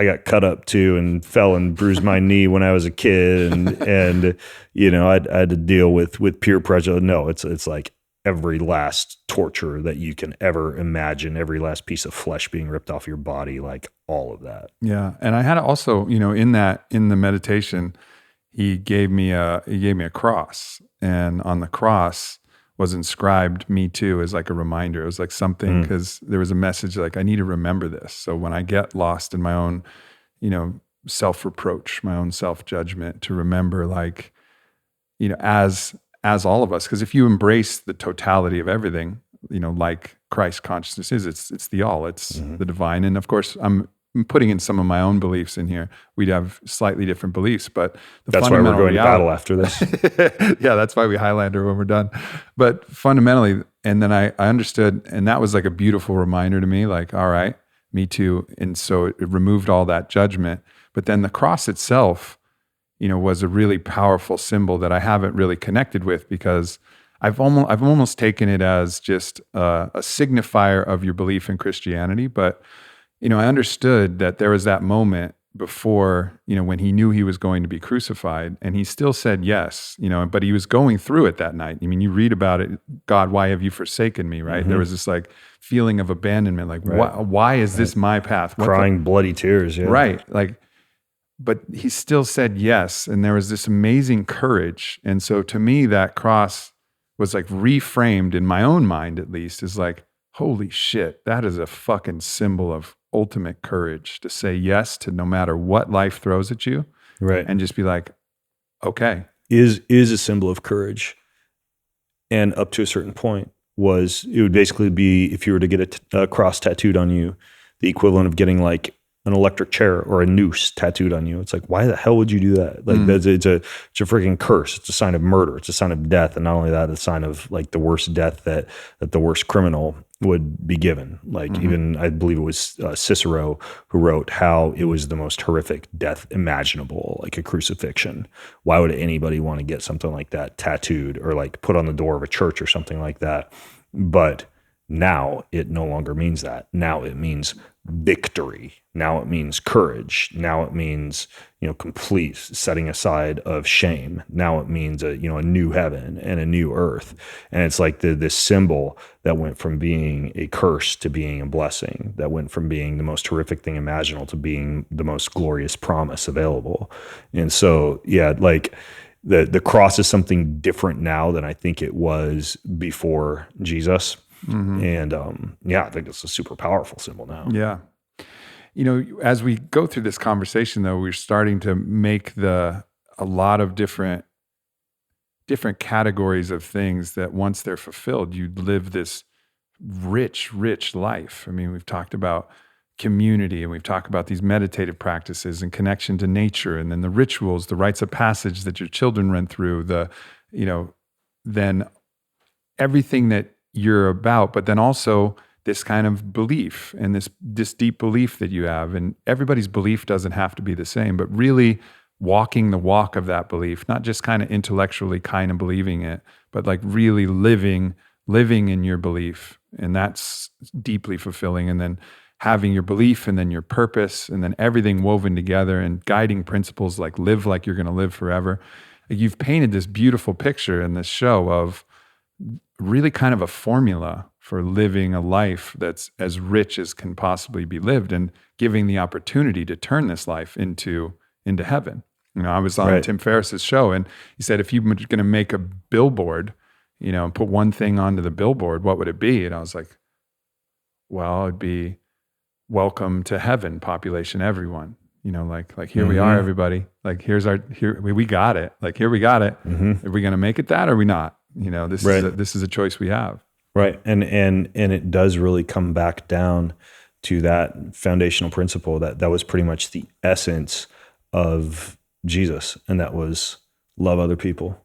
got cut up too and fell and bruised my knee when I was a kid, and I had to deal with peer pressure. No, it's like every last torture that you can ever imagine, every last piece of flesh being ripped off your body, like all of that. Yeah. And I had also, in the meditation, he gave me a cross, and on the cross was inscribed "Me Too" as like a reminder. It was like something, because there was a message like, I need to remember this. So when I get lost in my own, self-reproach, my own self-judgment, to remember like, as all of us, because if you embrace the totality of everything, like Christ consciousness is, it's the all, it's the divine. And of course, I'm putting in some of my own beliefs in here. We'd have slightly different beliefs, but that's why we're going to battle after this. Yeah, that's why we Highlander when we're done. But fundamentally, and then I understood, and that was like a beautiful reminder to me, like, all right, Me Too. And so it removed all that judgment. But then the cross itself, was a really powerful symbol that I haven't really connected with, because I've almost taken it as just a signifier of your belief in Christianity. But I understood that there was that moment before, when he knew he was going to be crucified, and he still said yes, but he was going through it that night. I mean, you read about it, God, why have you forsaken me, right? There was this like feeling of abandonment, like, why is this my path? Crying bloody tears, yeah. Right, like, but he still said yes, and there was this amazing courage. And so to me, that cross was like reframed in my own mind, at least, as like, holy shit, that is a fucking symbol of ultimate courage, to say yes to no matter what life throws at you, right? And just be like, okay, is a symbol of courage. And up to a certain point, it would basically be, if you were to get a cross tattooed on you, the equivalent of getting like an electric chair or a noose tattooed on you. It's like, why the hell would you do that? Like it's a freaking curse. It's a sign of murder. It's a sign of death. And not only that, it's a sign of like the worst death that the worst criminal would be given. Like even, I believe it was Cicero who wrote how it was the most horrific death imaginable, like a crucifixion. Why would anybody want to get something like that tattooed or like put on the door of a church or something like that? But now it no longer means that. Now it means victory. Now it means courage. Now it means, complete setting aside of shame. Now it means a new heaven and a new earth. And it's like this symbol that went from being a curse to being a blessing, that went from being the most horrific thing imaginable to being the most glorious promise available. And so, yeah, like the cross is something different now than I think it was before Jesus. And I think it's a super powerful symbol now. Yeah. As we go through this conversation, though, we're starting to make a lot of different categories of things that once they're fulfilled, you live this rich, rich life. I mean, we've talked about community, and we've talked about these meditative practices and connection to nature, and then the rituals, the rites of passage that your children run through, then everything that you're about, but then also this kind of belief and this deep belief that you have. And everybody's belief doesn't have to be the same, but really walking the walk of that belief, not just kind of intellectually kind of believing it, but like really living in your belief. And that's deeply fulfilling. And then having your belief and then your purpose and then everything woven together and guiding principles like live like you're going to live forever. You've painted this beautiful picture in this show of really kind of a formula for living a life that's as rich as can possibly be lived, and giving the opportunity to turn this life into heaven. I was on Tim Ferriss's show, and he said, if you were going to make a billboard, and put one thing onto the billboard, what would it be? And I was like, well, it'd be welcome to heaven, population everyone. Like here we are, everybody. Like we got it. Like here we got it. Are we going to make it that, or are we not? This is a choice we have. Right. And it does really come back down to that foundational principle that was pretty much the essence of Jesus. And that was love other people.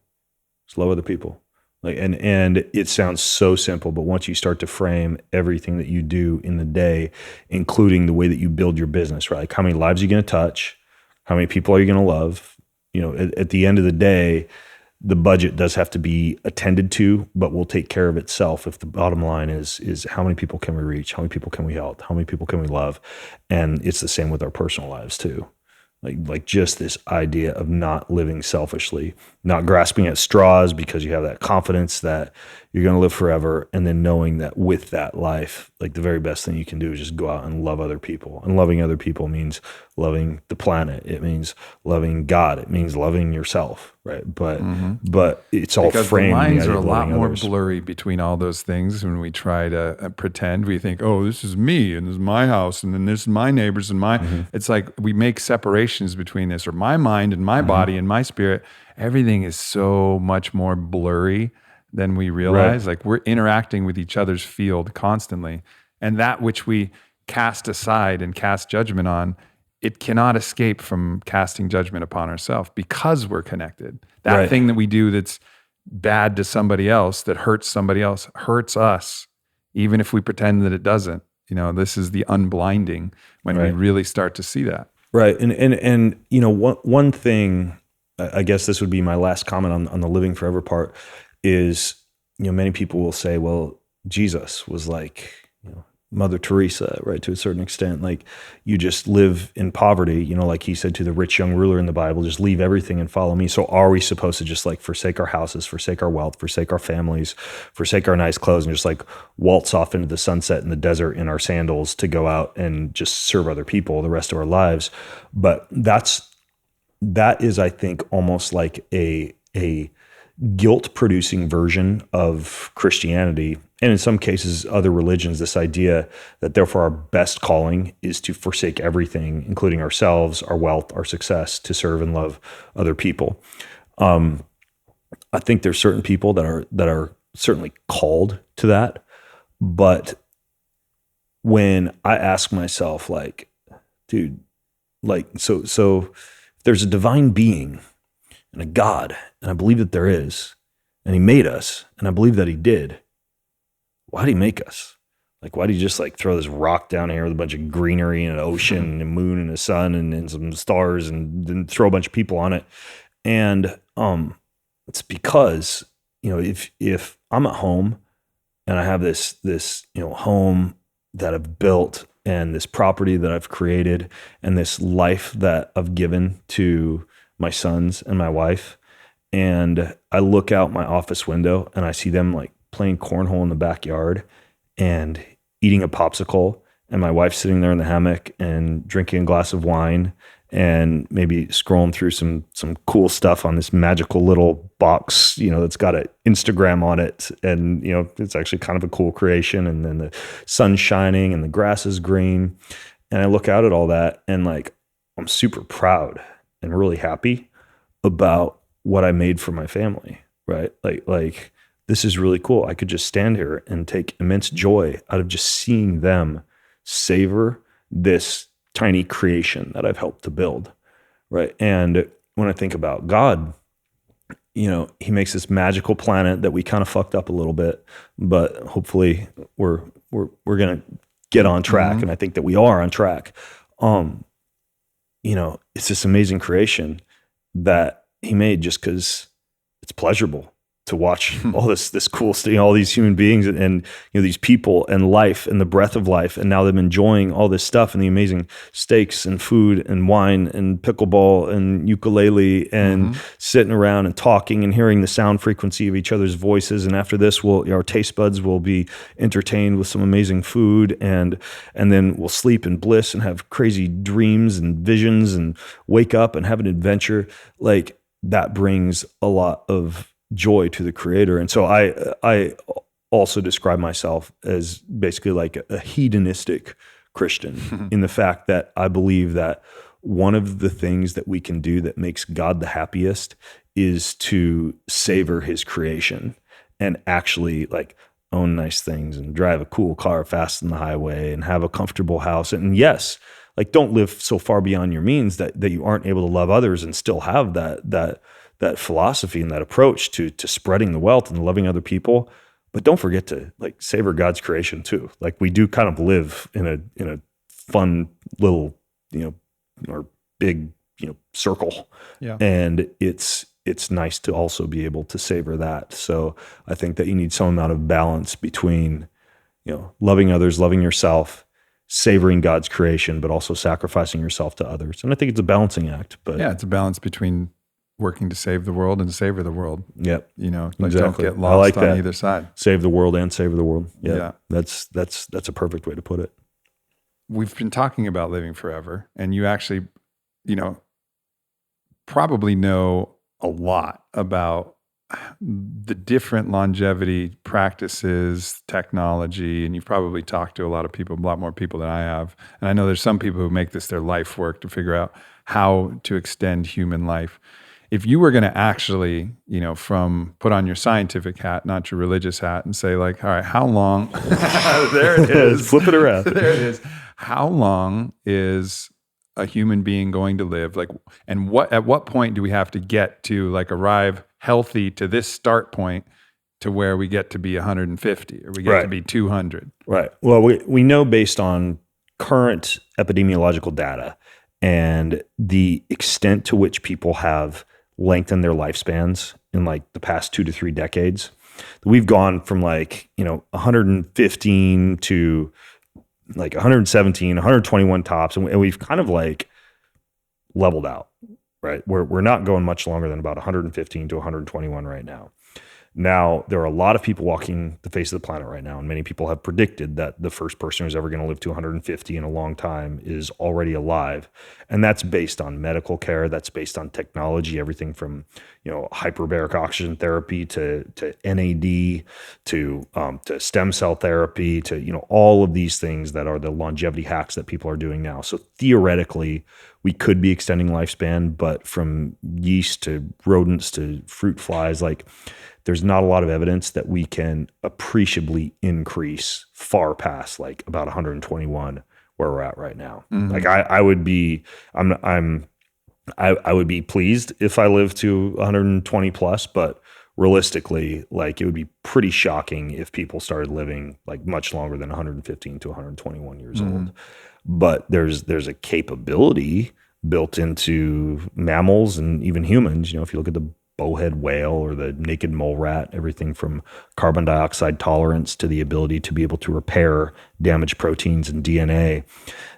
Just love other people. Like, and it sounds so simple, but once you start to frame everything that you do in the day, including the way that you build your business, right? Like how many lives are you going to touch? How many people are you going to love? You know, at the end of the day, the budget does have to be attended to, but will take care of itself if the bottom line is how many people can we reach? How many people can we help? How many people can we love? And it's the same with our personal lives too. Like just this idea of not living selfishly, not grasping at straws because you have that confidence that you're going to live forever. And then knowing that with that life, like the very best thing you can do is just go out and love other people. And loving other people means loving the planet. It means loving God. It means loving yourself. Right. But it's all because framed. The lines in are the a idea of lot loving more others. blurry between all those things when we try to pretend. We think, oh, this is me and this is my house and then this is my neighbors and my, it's like we make separations between this or my mind and my body and my spirit. Everything is so much more blurry than we realize. Right. Like we're interacting with each other's field constantly. And that which we cast aside and cast judgment on, it cannot escape from casting judgment upon ourselves because we're connected. That Right. thing that we do that's bad to somebody else, that hurts somebody else, hurts us, even if we pretend that it doesn't. You know, this is the unblinding when we Right. really start to see that. Right. And you know, one thing, I guess this would be my last comment on the living forever part is, you know, many people will say, well, Jesus was like, you know, Mother Teresa, right? To a certain extent, like you just live in poverty, you know, like he said to the rich young ruler in the Bible, just leave everything and follow me. So are we supposed to just like forsake our houses, forsake our wealth, forsake our families, forsake our nice clothes and just like waltz off into the sunset in the desert in our sandals to go out and just serve other people the rest of our lives? But that is, I think, almost like a guilt-producing version of Christianity, and in some cases, other religions, this idea that therefore our best calling is to forsake everything, including ourselves, our wealth, our success, to serve and love other people. I think there's certain people that are certainly called to that, but when I ask myself, like, dude, like, so if there's a divine being and a God, and I believe that there is, and he made us, and I believe that he did, why did he make us? Like, why did he just like throw this rock down here with a bunch of greenery and an ocean and a moon and a sun and some stars and then throw a bunch of people on it? And it's because, you know, if I'm at home and I have this you know, home that I've built and this property that I've created and this life that I've given to my sons and my wife, and I look out my office window and I see them like playing cornhole in the backyard and eating a popsicle, and my wife sitting there in the hammock and drinking a glass of wine and maybe scrolling through some cool stuff on this magical little box, you know, that's got an Instagram on it, and you know, it's actually kind of a cool creation, and then the sun's shining and the grass is green, and I look out at all that and like I'm super proud and really happy about what I made for my family, right? Like this is really cool. I could just stand here and take immense joy out of just seeing them savor this tiny creation that I've helped to build, right? And when I think about God, you know, he makes this magical planet that we kind of fucked up a little bit, but hopefully we're gonna get on track, and I think that we are on track. You know, it's this amazing creation that he made just because it's pleasurable to watch all this cool stuff, you know, all these human beings and you know, these people and life and the breath of life, and now them enjoying all this stuff and the amazing steaks and food and wine and pickleball and ukulele and sitting around and talking and hearing the sound frequency of each other's voices. And after this, our taste buds will be entertained with some amazing food, and then we'll sleep in bliss and have crazy dreams and visions and wake up and have an adventure. Like that brings a lot of joy to the creator. And so I also describe myself as basically like a hedonistic Christian in the fact that I believe that one of the things that we can do that makes God the happiest is to savor his creation and actually like own nice things and drive a cool car fast in the highway and have a comfortable house. And yes, like don't live so far beyond your means that you aren't able to love others and still have that that philosophy and that approach to spreading the wealth and loving other people. But don't forget to like savor God's creation too. Like we do kind of live in a fun little, or big, circle. Yeah. And it's nice to also be able to savor that. So I think that you need some amount of balance between, loving others, loving yourself, savoring God's creation, but also sacrificing yourself to others. And I think it's a balancing act. But yeah, it's a balance between working to save the world and savor the world. Yep. Don't Exactly. get I lost like on that. either side. Save the world and savor the world. Yeah. That's a perfect way to put it. We've been talking about living forever, and you actually, probably know a lot about the different longevity practices, technology, and you've probably talked to a lot more people than I have. And I know there's some people who make this their life work to figure out how to extend human life. If you were going to actually, from put on your scientific hat, not your religious hat, and say like, all right, how long, there it is. Flip it around. There it is. How long is a human being going to live? Like, and at what point do we have to get to like arrive healthy to this start point to where we get to be 150 or we get to be 200? Right. Well, we know based on current epidemiological data and the extent to which people have lengthened their lifespans in like the past 2 to 3 decades, we've gone from like, 115 to like 117, 121 tops. And we've kind of like leveled out, right? We're not going much longer than about 115 to 121 right now. Now, there are a lot of people walking the face of the planet right now, and many people have predicted that the first person who's ever going to live to 150 in a long time is already alive. And that's based on medical care. That's based on technology, everything from, hyperbaric oxygen therapy to NAD to stem cell therapy to, all of these things that are the longevity hacks that people are doing now. So theoretically, we could be extending lifespan, but from yeast to rodents to fruit flies, there's not a lot of evidence that we can appreciably increase far past like about 121 where we're at right now. Mm-hmm. Like I would be, I would be pleased if I lived to 120 plus, but realistically, like it would be pretty shocking if people started living like much longer than 115 to 121 years old. But there's a capability built into mammals and even humans. If you look at the bowhead whale or the naked mole rat, everything from carbon dioxide tolerance to the ability to be able to repair damaged proteins and DNA,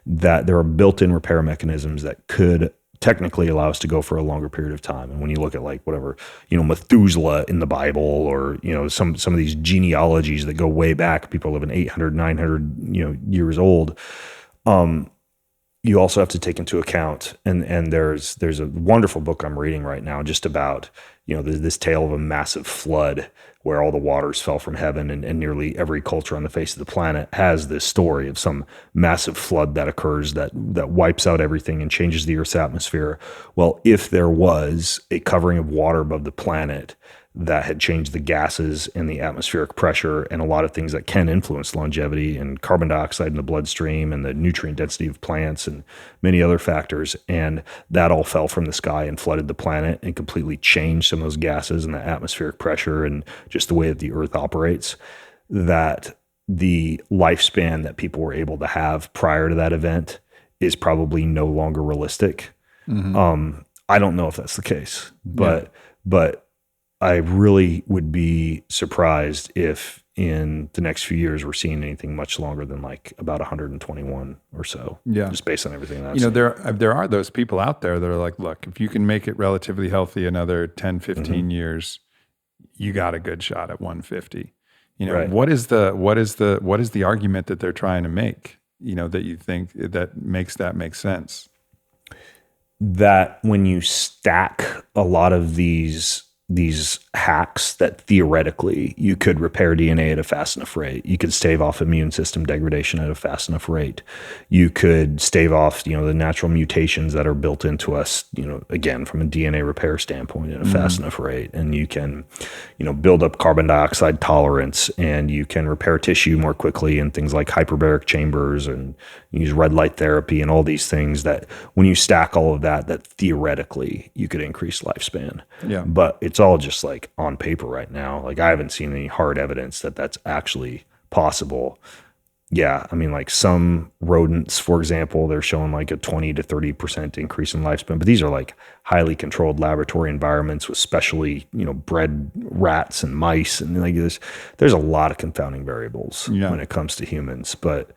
that there are built-in repair mechanisms that could technically allow us to go for a longer period of time. And when you look at like whatever, Methuselah in the Bible or, some of these genealogies that go way back, people living 800, 900, years old. You also have to take into account, and there's a wonderful book I'm reading right now just about, this tale of a massive flood where all the waters fell from heaven, and nearly every culture on the face of the planet has this story of some massive flood that occurs that wipes out everything and changes the Earth's atmosphere. Well, if there was a covering of water above the planet that had changed the gases and the atmospheric pressure and a lot of things that can influence longevity and carbon dioxide in the bloodstream and the nutrient density of plants and many other factors. And that all fell from the sky and flooded the planet and completely changed some of those gases and the atmospheric pressure and just the way that the Earth operates, that the lifespan that people were able to have prior to that event is probably no longer realistic. Mm-hmm. I don't know if that's the case, but I really would be surprised if in the next few years we're seeing anything much longer than like about 121 or so. Yeah. Just based on everything that I've seen. There are those people out there that are like, look, if you can make it relatively healthy another 10, 15 years, you got a good shot at 150. Right. What is the argument that they're trying to make, that you think that make sense? That when you stack a lot of these these hacks that theoretically you could repair DNA at a fast enough rate. You could stave off immune system degradation at a fast enough rate. You could stave off, the natural mutations that are built into us, again, from a DNA repair standpoint at a fast enough rate. And you can, build up carbon dioxide tolerance, and you can repair tissue more quickly in things like hyperbaric chambers, and use red light therapy and all these things that when you stack all of that theoretically you could increase lifespan. Yeah. But it's all just like on paper right now. Like, I haven't seen any hard evidence that that's actually possible. Yeah. I mean, like some rodents, for example, they're showing like a 20 to 30% increase in lifespan, but these are like highly controlled laboratory environments with specially, bred rats and mice. And like there's a lot of confounding variables when it comes to humans, but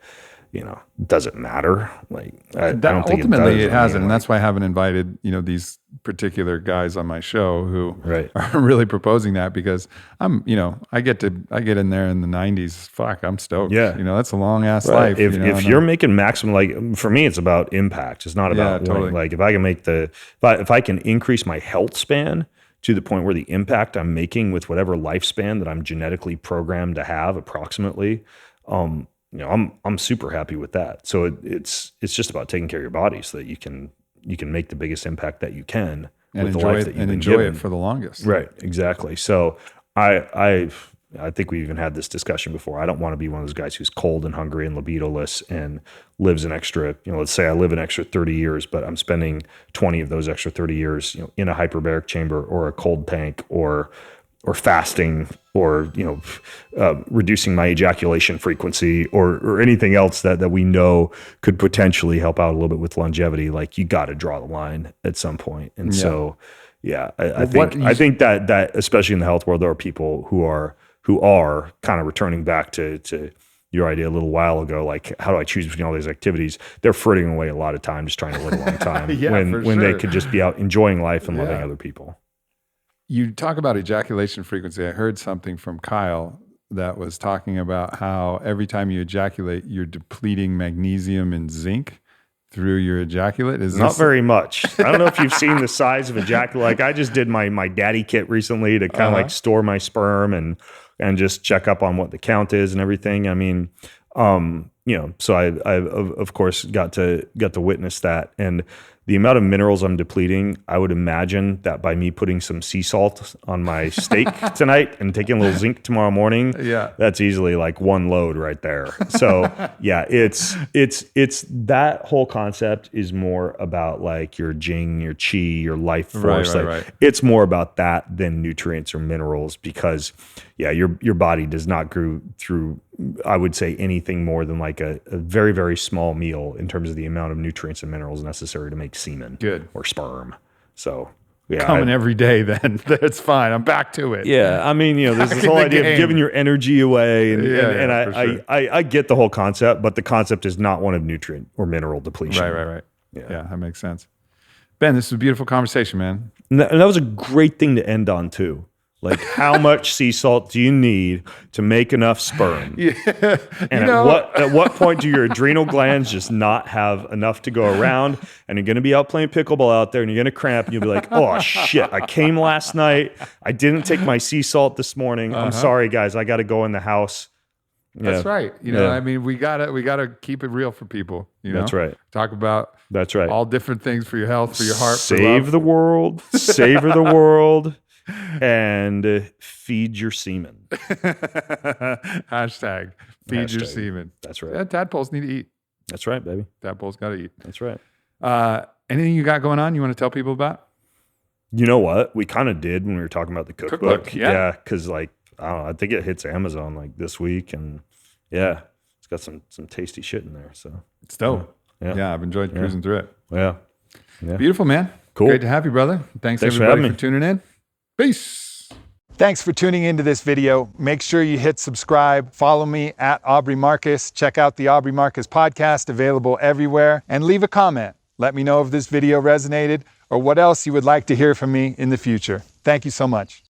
does it matter? Like, I don't think ultimately it hasn't. And that's why I haven't invited, these particular guys on my show who are really proposing that, because I get in there in the 90s. Fuck, I'm stoked. Yeah. That's a long ass life. If you're making maximum, like for me, it's about impact. It's not about like if I can make if I can increase my health span to the point where the impact I'm making with whatever lifespan that I'm genetically programmed to have approximately, I'm super happy with that. So it's just about taking care of your body so that you can make the biggest impact that you can and with the enjoy life it, that you've and been enjoy given. it for the longest. Right, exactly. So I think we even had this discussion before. I don't want to be one of those guys who's cold and hungry and libidoless and lives an extra, let's say I live an extra 30 years, but I'm spending 20 of those extra 30 years, in a hyperbaric chamber or a cold tank or fasting or, reducing my ejaculation frequency or anything else that we know could potentially help out a little bit with longevity. Like, you got to draw the line at some point. And so, I think that especially in the health world, there are people who are kind of returning back to your idea a little while ago, like, how do I choose between all these activities? They're fritting away a lot of time just trying to live a long time when they could just be out enjoying life and loving other people. You talk about ejaculation frequency. I heard something from Kyle that was talking about how every time you ejaculate, you're depleting magnesium and zinc through your ejaculate. Not very much. I don't know if you've seen the size of ejaculate. Like, I just did my daddy kit recently to kind of like store my sperm and just check up on what the count is and everything. I mean, so I of course got to witness that, and the amount of minerals I'm depleting, I would imagine that by me putting some sea salt on my steak tonight and taking a little zinc tomorrow morning, that's easily like one load right there. So it's that whole concept is more about like your jing, your chi, your life force. Right. It's more about that than nutrients or minerals, because your body does not go through, I would say, anything more than like a very, very small meal in terms of the amount of nutrients and minerals necessary to make semen or sperm. So coming every day, then that's fine. I'm back to it. Yeah. I mean, there's this whole idea of giving your energy away. And I get the whole concept, but the concept is not one of nutrient or mineral depletion. Right. Yeah, that makes sense. Ben, this was a beautiful conversation, man. And that was a great thing to end on too. Like, how much sea salt do you need to make enough sperm? And at what point do your adrenal glands just not have enough to go around, and you're going to be out playing pickleball out there and you're going to cramp and you'll be like, oh shit, I came last night. I didn't take my sea salt this morning. I'm sorry, guys. I got to go in the house. That's right. I mean, we gotta keep it real for people. That's right. Talk about all different things for your health, for your heart. Save the world, savor the world, and feed your semen. Hashtag feed your semen. That's right. Tadpoles need to eat. That's right, baby. Tadpoles got to eat. That's right. Anything you got going on you want to tell people about? You know what? We kind of did when we were talking about the cookbook. Yeah. Because like, I don't know, I think it hits Amazon like this week, and it's got some tasty shit in there. So it's dope. Yeah, I've enjoyed cruising through it. Yeah. Beautiful, man. Cool. Great to have you, brother. Thanks everybody for tuning in. Peace. Thanks for tuning into this video. Make sure you hit subscribe. Follow me at Aubrey Marcus. Check out the Aubrey Marcus podcast, available everywhere. And leave a comment. Let me know if this video resonated or what else you would like to hear from me in the future. Thank you so much.